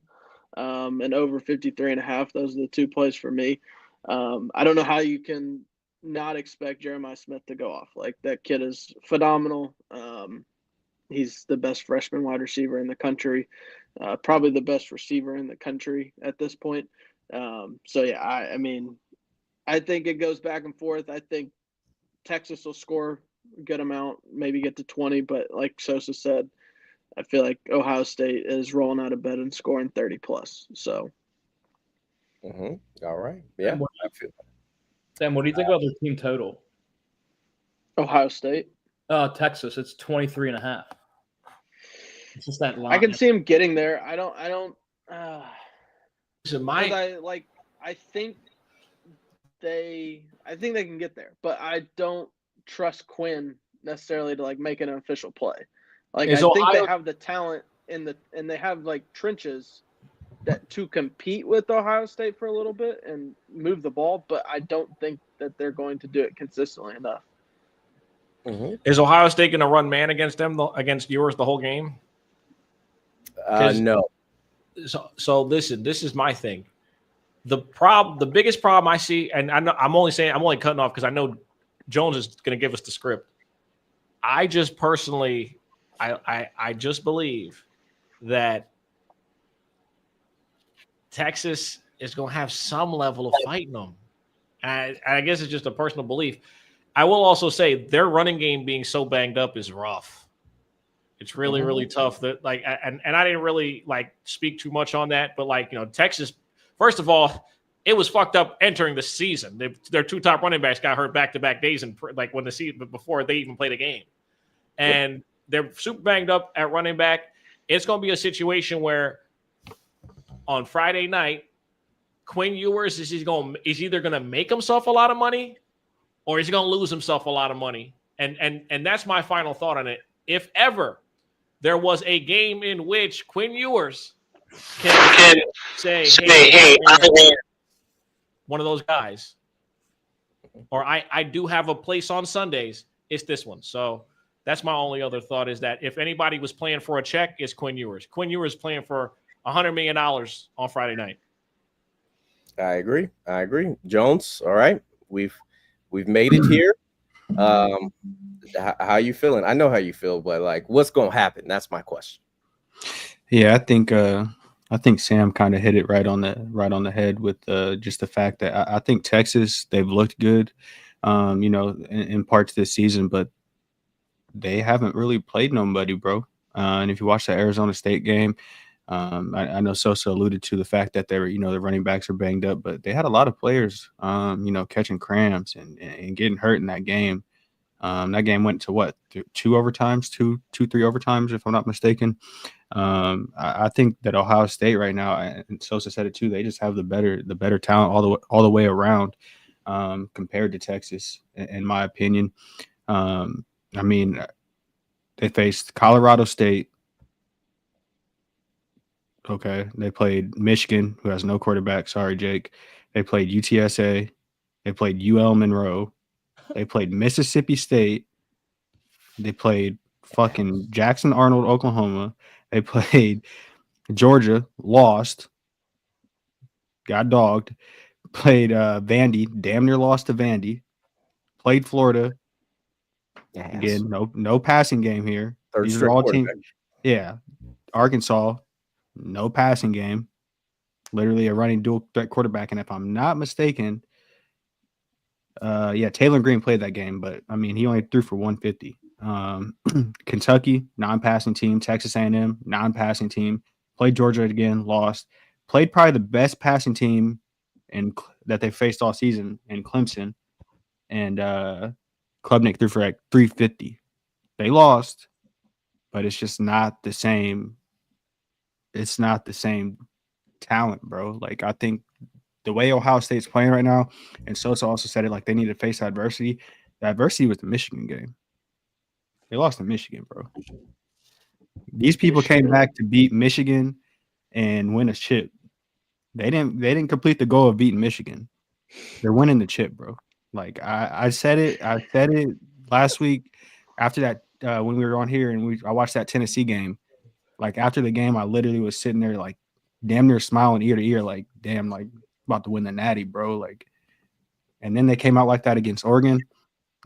and over 53.5. Those are the 2 plays for me. I don't know how you can not expect Jeremiah Smith to go off. Like that kid is phenomenal. He's the best freshman wide receiver in the country, probably the best receiver in the country at this point. So yeah, I mean, I think it goes back and forth. I think Texas will score a good amount, maybe get to 20, but like Sosa said, I feel like Ohio State is rolling out of bed and scoring 30 plus. So, all right, yeah. Sam, what do you think about their team total? Ohio State, Texas, it's 23.5. It's just that line. I can see him getting there. I think they can get there, but I don't trust Quinn necessarily to like make an official play. Like I think they have the talent and they have like trenches that to compete with Ohio State for a little bit and move the ball, but I don't think that they're going to do it consistently enough. Is Ohio State going to run man against them against yours the whole game? No. So listen, this is my thing. The biggest problem I see, and I'm only cutting off because I know Jones is going to give us the script. I just personally, I just believe that Texas is going to have some level of fighting them. I guess it's just a personal belief. I will also say their running game being so banged up is rough. It's really, really tough. That and I didn't really like speak too much on that, but like, you know, Texas, first of all, it was fucked up entering the season. Their 2 top running backs got hurt back-to-back days, and like when the season before they even played a game, and they're super banged up at running back. It's going to be a situation where on Friday night, Quinn Ewers is either going to make himself a lot of money, or he's going to lose himself a lot of money. And that's my final thought on it. If ever there was a game in which Quinn Ewers can say, hey, one of those guys, or I do have a place on Sundays, it's this one. So that's my only other thought, is that if anybody was playing for a check, it's Quinn Ewers. Quinn Ewers playing for $100 million on Friday night. I agree. Jones, all right. We've made it here. How you feeling? I know how you feel, but like, what's gonna happen? That's my question. Yeah, I think Sam kind of hit it right on the head with just the fact that I think Texas, they've looked good, in parts of this season, but they haven't really played nobody, bro. And if you watch the Arizona State game, I know Sosa alluded to the fact that they were, the running backs are banged up, but they had a lot of players, catching cramps and getting hurt in that game. That game went to what, 3 overtimes, if I'm not mistaken. I think that Ohio State right now, and Sosa said it too, they just have the better talent all the way around, compared to Texas, in my opinion. I mean, they faced Colorado State. Okay, they played Michigan, who has no quarterback. Sorry, Jake. They played UTSA. They played UL Monroe. They played Mississippi State. They played fucking Jackson Arnold, Oklahoma. They played Georgia, lost, got dogged. Played Vandy, damn near lost to Vandy. Played Florida. Yes. Again, no passing game here. Third These are straight all teams. quarterback. Yeah. Arkansas, no passing game. Literally a running dual threat quarterback. And if I'm not mistaken, Taylor Green played that game, but I mean, he only threw for 150. Kentucky, non-passing team. Texas A&M, non-passing team. Played Georgia again, lost. Played probably the best passing team that they faced all season in Clemson, and Klubnik threw for like 350. They lost, but it's just not the same. It's not the same talent, bro. Like, I think the way Ohio State's playing right now, and Sosa also said it, like, they need to face adversity. The adversity was the Michigan game. They lost to Michigan, bro. These people came back to beat Michigan and win a chip. They didn't complete the goal of beating Michigan. They're winning the chip, bro. Like, I said it last week after that, when we were on here and I watched that Tennessee game. Like, after the game, I literally was sitting there like damn near smiling ear to ear, like, damn, like, about to win the Natty, bro. Like, and then they came out like that against Oregon.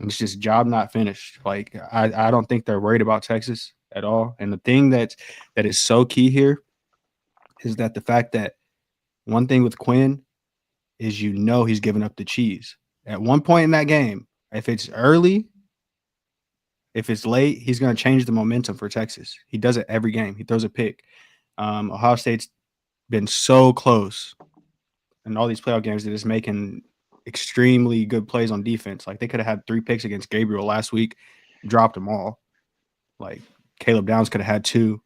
And it's just job not finished. Like, I don't think they're worried about Texas at all. And the thing that is so key here is that the fact that one thing with Quinn is, he's giving up the cheese. At one point in that game, if it's early, if it's late, he's going to change the momentum for Texas. He does it every game. He throws a pick. Ohio State's been so close in all these playoff games that is making extremely good plays on defense. Like, they could have had 3 picks against Gabriel last week, dropped them all. Like, Caleb Downs could have had 2.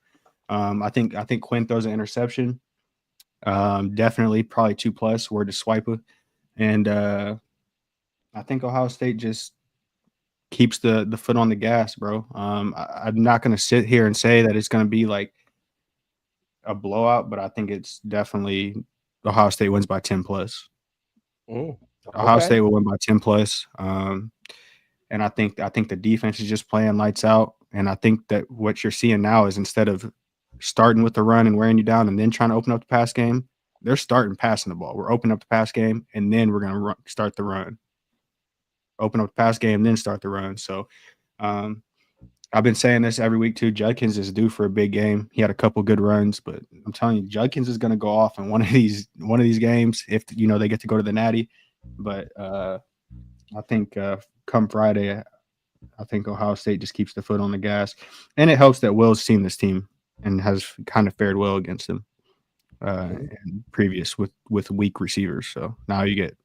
I think Quinn throws an interception. Definitely probably 2+. Word to Swiper. And I think Ohio State just keeps the foot on the gas, bro. I'm not going to sit here and say that it's going to be like a blowout, but I think it's definitely Ohio State wins by 10+. Ohio State will win by 10+. And I think the defense is just playing lights out. And I think that what you're seeing now is, instead of starting with the run and wearing you down and then trying to open up the pass game, they're starting passing the ball. We're opening up the pass game, and then we're going to start the run. Open up the pass game, then start the run. So I've been saying this every week too. Judkins is due for a big game. He had a couple good runs, but I'm telling you, Judkins is going to go off in one of these games if they get to go to the Natty. But I think come Friday, I think Ohio State just keeps the foot on the gas, and it helps that Will's seen this team and has kind of fared well against them. and previous with weak receivers. So now you get,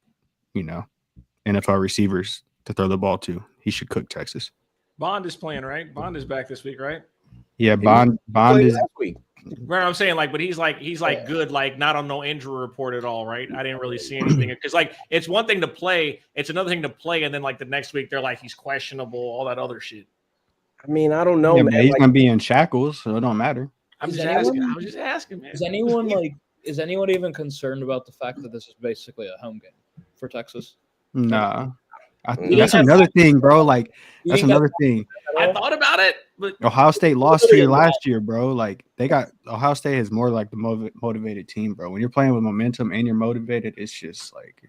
NFL receivers to throw the ball to. He should cook Texas. Bond is playing, right? Bond is back this week, right? Yeah, Bond is last week. Right, I'm saying but he's good, like not on no injury report at all, right? I didn't really see anything because it's one thing to play, it's another thing to play, and then the next week they're like he's questionable, all that other shit. I mean, I don't know, man. He's gonna be in shackles, so it don't matter. I was just asking, man. Is anyone even concerned about the fact that this is basically a home game for Texas? Nah. That's another thing, bro. Like, that's another thing. I thought about it, but Ohio State lost to you last year, bro. Like, Ohio State is more like the motivated team, bro. When you're playing with momentum and you're motivated, it's just like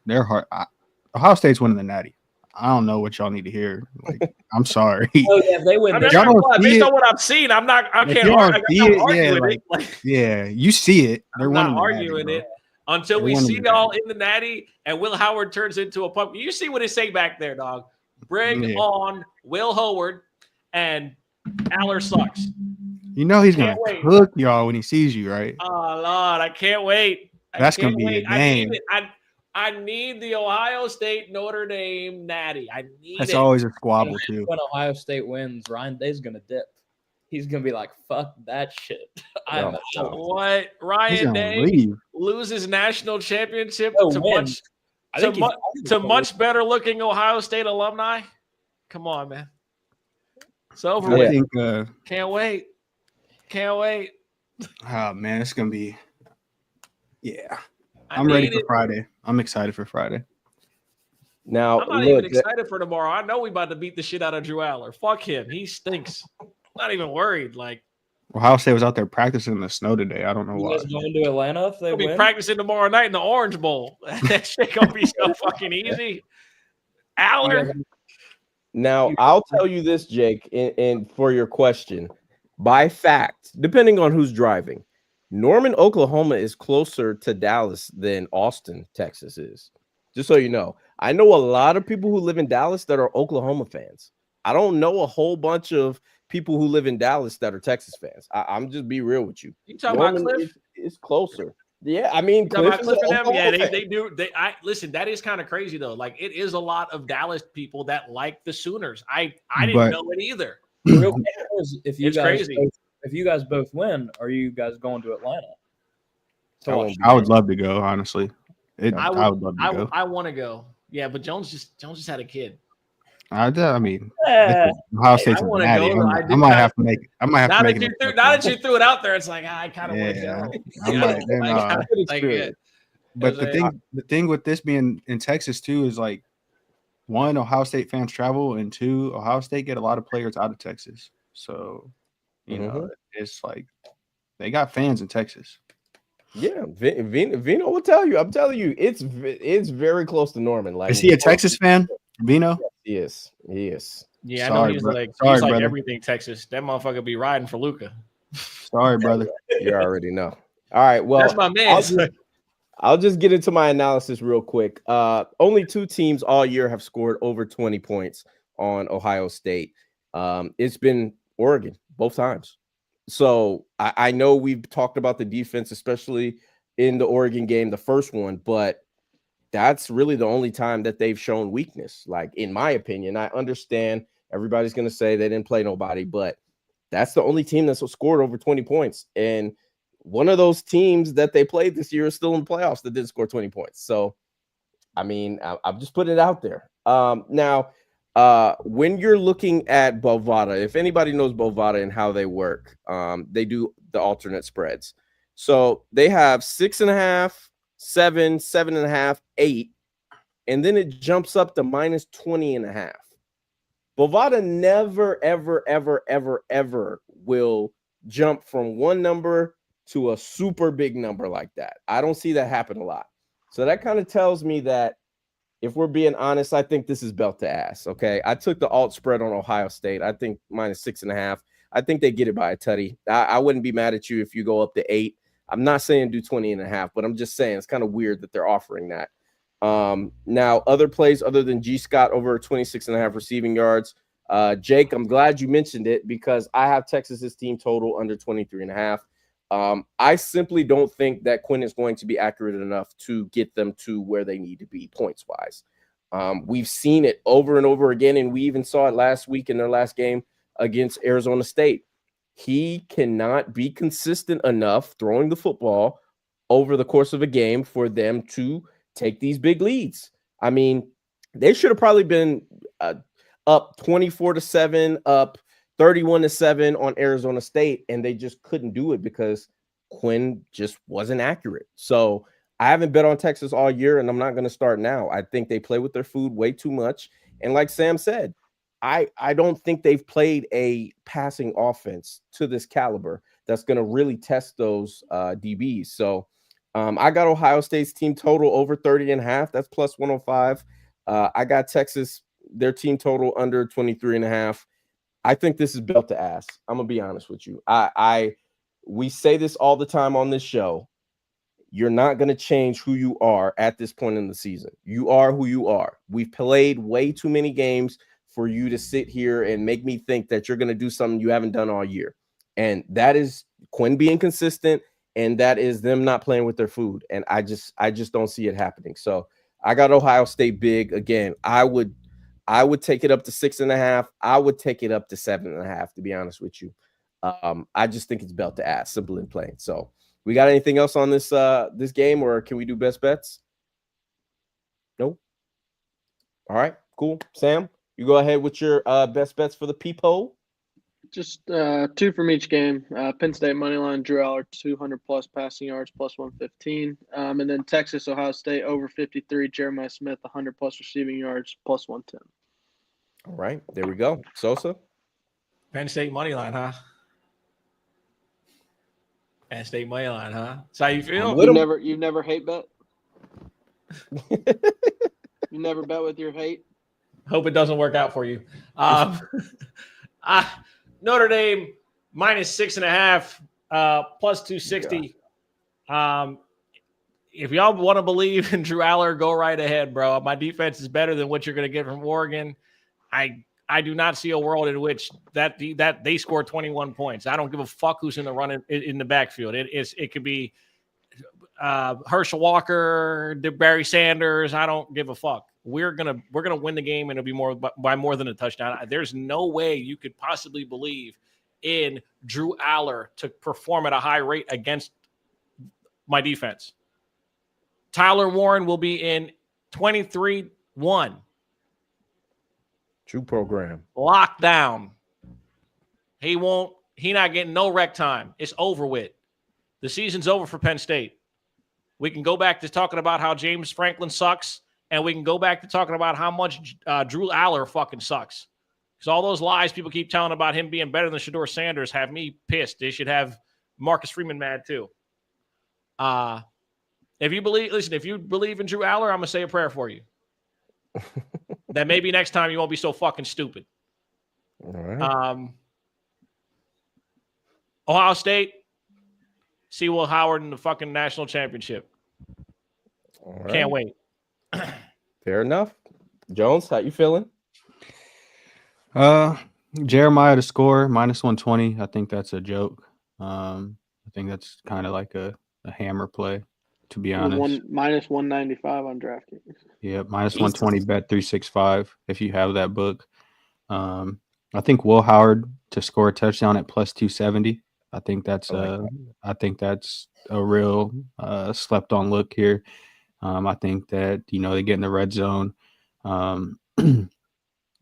they're hard. Ohio State's winning the Natty. I don't know what y'all need to hear. Like, I'm sorry. Oh yeah, if they win. based on what I've seen, I can't argue with it. Yeah, you see it. They're not arguing it. Until we see y'all in the Natty and Will Howard turns into a pumpkin. You see what they say back there, dog. Bring on Will Howard and Aller sucks. You know he's going to cook y'all when he sees you, right? Oh, Lord, I can't wait. That's going to be a game. I need the Ohio State Notre Dame Natty. That's always a squabble, too. When Ohio State wins, Ryan Day's going to dip. He's gonna be like, "Fuck that shit." What? Ryan Day loses national championship to much better looking Ohio State alumni. Come on, man. It's over with. Can't wait. Oh man, it's gonna be. Yeah, I'm ready for Friday. I'm excited for Friday. Now, I'm not even excited for tomorrow. I know we about to beat the shit out of Drew Aller. Fuck him. He stinks. Not even worried. Like Ohio State was out there practicing in the snow today. I don't know why. You guys going to Atlanta if they win? Be practicing tomorrow night in the Orange Bowl. That shit gonna be so fucking easy. Aller. Now I'll tell you this, Jake, and for your question, by fact, depending on who's driving, Norman, Oklahoma is closer to Dallas than Austin, Texas is. Just so you know, I know a lot of people who live in Dallas that are Oklahoma fans. I don't know a whole bunch of people who live in Dallas that are Texas fans. I'm just be real with you. You talking about Cliff? It's closer. Yeah, I mean, Cliff and them. Yeah, they do. Listen. That is kind of crazy though. Like it is a lot of Dallas people that like the Sooners. I didn't know it either. The real question is, if you guys both win, are you guys going to Atlanta? I would love to go. Honestly, I would love to go. I want to go. Yeah, but Jones just had a kid. I mean, Ohio State's Natty. I might have to make. Now that you threw it out there, it's like I kind of want to go. But the thing with this being in Texas too is like, one, Ohio State fans travel, and two, Ohio State get a lot of players out of Texas. So, you know, it's like they got fans in Texas. Yeah, Vino will tell you. I'm telling you, it's very close to Norman. Like, is he a Texas fan? Vino? Yes, he is. Yeah, I know he's like everything Texas. That motherfucker be riding for Luca. Sorry, brother. You already know. All right, well, that's my man. I'll just get into my analysis real quick. Only 2 teams all year have scored over 20 points on Ohio State. It's been Oregon both times. So I know we've talked about the defense, especially in the Oregon game, the first one, but that's really the only time that they've shown weakness. Like, in my opinion, I understand everybody's going to say they didn't play nobody, but that's the only team that's scored over 20 points. And one of those teams that they played this year is still in the playoffs that didn't score 20 points. So, I mean, I'm just putting it out there. Now, when you're looking at Bovada, if anybody knows Bovada and how they work, they do the alternate spreads. So they have 6.5, 7, 7.5, 8, and then it jumps up to minus 20.5. Bovada never, ever, ever, ever, ever will jump from one number to a super big number like that. I don't see that happen a lot. So that kind of tells me that, if we're being honest, I think this is belt to ass. Okay, I took the alt spread on Ohio State. I think minus 6.5. I think they get it by a tutty. I wouldn't be mad at you if you go up to 8. I'm not saying do 20.5, but I'm just saying it's kind of weird that they're offering that. Now, other plays other than G. Scott over 26.5 receiving yards. Jake, I'm glad you mentioned it because I have Texas's team total under 23.5. I simply don't think that Quinn is going to be accurate enough to get them to where they need to be points wise. We've seen it over and over again, and we even saw it last week in their last game against Arizona State. He cannot be consistent enough throwing the football over the course of a game for them to take these big leads. I mean, they should have probably been up 24-7, up 31-7 on Arizona State, and they just couldn't do it because Quinn just wasn't accurate. So I haven't bet on Texas all year, and I'm not going to start now. I think they play with their food way too much. And like Sam said, I don't think they've played a passing offense to this caliber that's going to really test those DBs. So I got Ohio State's team total over 30.5. That's plus 105. I got Texas, their team total under 23.5. I think this is belt to ass. I'm gonna be honest with you. We say this all the time on this show. You're not going to change who you are at this point in the season. You are who you are. We've played way too many games for you to sit here and make me think that you're going to do something you haven't done all year. And that is Quinn being consistent, and that is them not playing with their food. And I just don't see it happening. So I got Ohio State big again. I would take it up to 6.5. I would take it up to 7.5, to be honest with you. I just think it's belt to ass, simple and plain. So we got anything else on this this game, or can we do best bets? Nope. All right, cool. Sam, you go ahead with your best bets for the Peepo. Just two from each game. Penn State moneyline, Drew Aller 200 plus passing yards, plus 115. And then Texas, Ohio State over 53. Jeremiah Smith 100 plus receiving yards, plus 110. All right, there we go. Sosa, Penn State moneyline, huh? Penn State moneyline, huh? That's how you feel? You never hate bet? You never bet with your hate? Hope it doesn't work out for you. Notre Dame minus 6.5, plus 260. If y'all want to believe in Drew Aller, go right ahead, bro. My defense is better than what you're going to get from Oregon. I do not see a world in which that they score 21 points. I don't give a fuck who's in the run in the backfield. It could be Herschel Walker, Barry Sanders. I don't give a fuck. We're gonna win the game, and it'll be by more than a touchdown. There's no way you could possibly believe in Drew Aller to perform at a high rate against my defense. Tyler Warren will be in 23-1. True program. Lockdown. He not getting no rec time. It's over with. The season's over for Penn State. We can go back to talking about how James Franklin sucks, and we can go back to talking about how much Drew Aller fucking sucks. Because all those lies people keep telling about him being better than Shedeur Sanders have me pissed. They should have Marcus Freeman mad too. If you believe in Drew Aller, I'm going to say a prayer for you. That maybe next time you won't be so fucking stupid. All right. Ohio State, see Will Howard in the fucking national championship. All right. Can't wait. Fair enough. Jones, how you feeling? Jeremiah to score minus 120. I think that's a joke. I think that's kind of like a hammer play, to be honest. Minus 195 on DraftKings. Yeah, minus 120 bet 365 if you have that book. I think Will Howard to score a touchdown at plus 270. I think that's a real slept on look here. I think that they get in the red zone.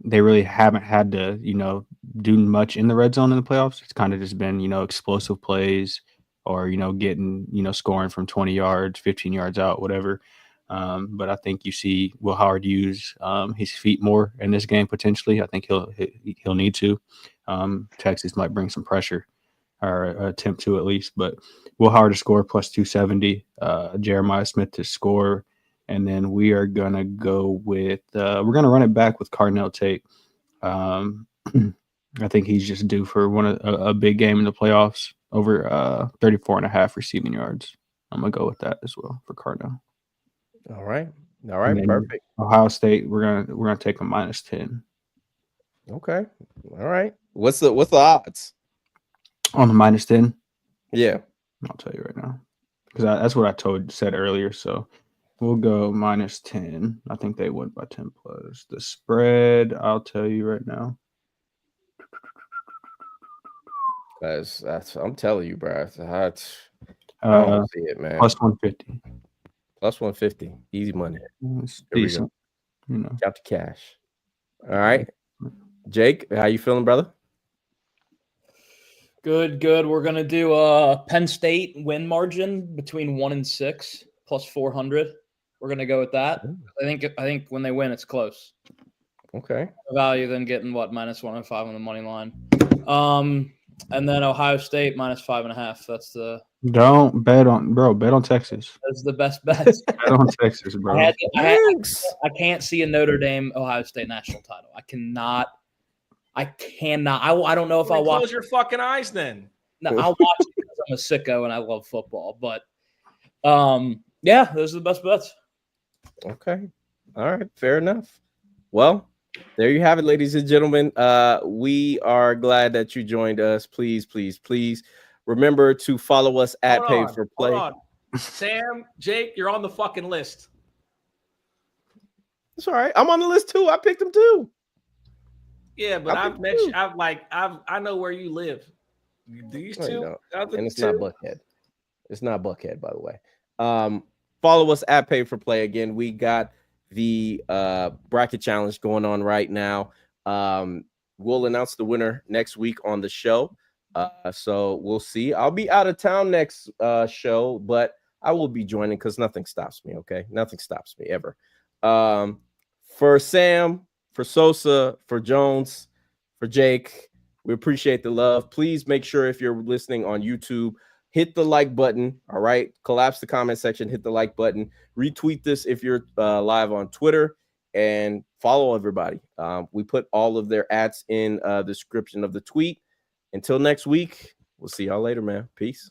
They really haven't had to do much in the red zone in the playoffs. It's kind of just been explosive plays or getting scoring from 20 yards, 15 yards out, whatever. But I think you see Will Howard use his feet more in this game potentially. I think he'll need to. Texas might bring some pressure or attempt to at least. But Will Howard to score plus 270. Jeremiah Smith to score. And then we are going to go with we're going to run it back with Cardinal Tate. I think he's just due for a big game in the playoffs, over 34.5 receiving yards. I'm going to go with that as well for Cardinal. All right, perfect. Ohio State, we're gonna take a minus 10. Okay, all right. What's the odds on the minus 10? Yeah, I'll tell you right now because that's what I said earlier. So we'll go -10. I think they win by 10 plus. The spread, I'll tell you right now. Guys, I'm telling you, bro. I don't see it, man. +150. +150. Easy money. It's Here we decent. go. You know. Got the cash. All right. Jake, how you feeling, brother? Good. We're gonna do Penn State win margin between 1 and 6 +400. We're gonna go with that. I think when they win, it's close. Okay. Value than getting what -105 on the money line. And then Ohio State -5.5. That's the Don't bet on, bro. Bet on Texas. that's the best bet. Bet on Texas, bro. I can't see a Notre Dame Ohio State national title. I cannot. I don't know if I'll watch. Close your fucking eyes, then. No, I'll watch it because I'm a sicko and I love football. But yeah, those are the best bets. Okay. All right. Fair enough. Well, there you have it, ladies and gentlemen. We are glad that you joined us. Please remember to follow us at Pay for Play. Hold on. Sam, Jake, you're on the fucking list. It's all right. I'm on the list too. I picked them too. Yeah, but I've met you. I know where you live. These two, and it's not Buckhead. It's not Buckhead, by the way. Follow us at Pay for Play. Again, we got the bracket challenge going on right now. We'll announce the winner next week on the show. So we'll see. I'll be out of town next show, but I will be joining because nothing stops me. Okay, nothing stops me ever. For Sam, for Sosa, for Jones, for Jake, we appreciate the love. Please make sure if you're listening on YouTube, hit the like button. All right, collapse the comment section, hit the like button. Retweet this if you're live on Twitter, and follow everybody. We put all of their ads in the description of the tweet. Until next week, we'll see y'all later, man. Peace.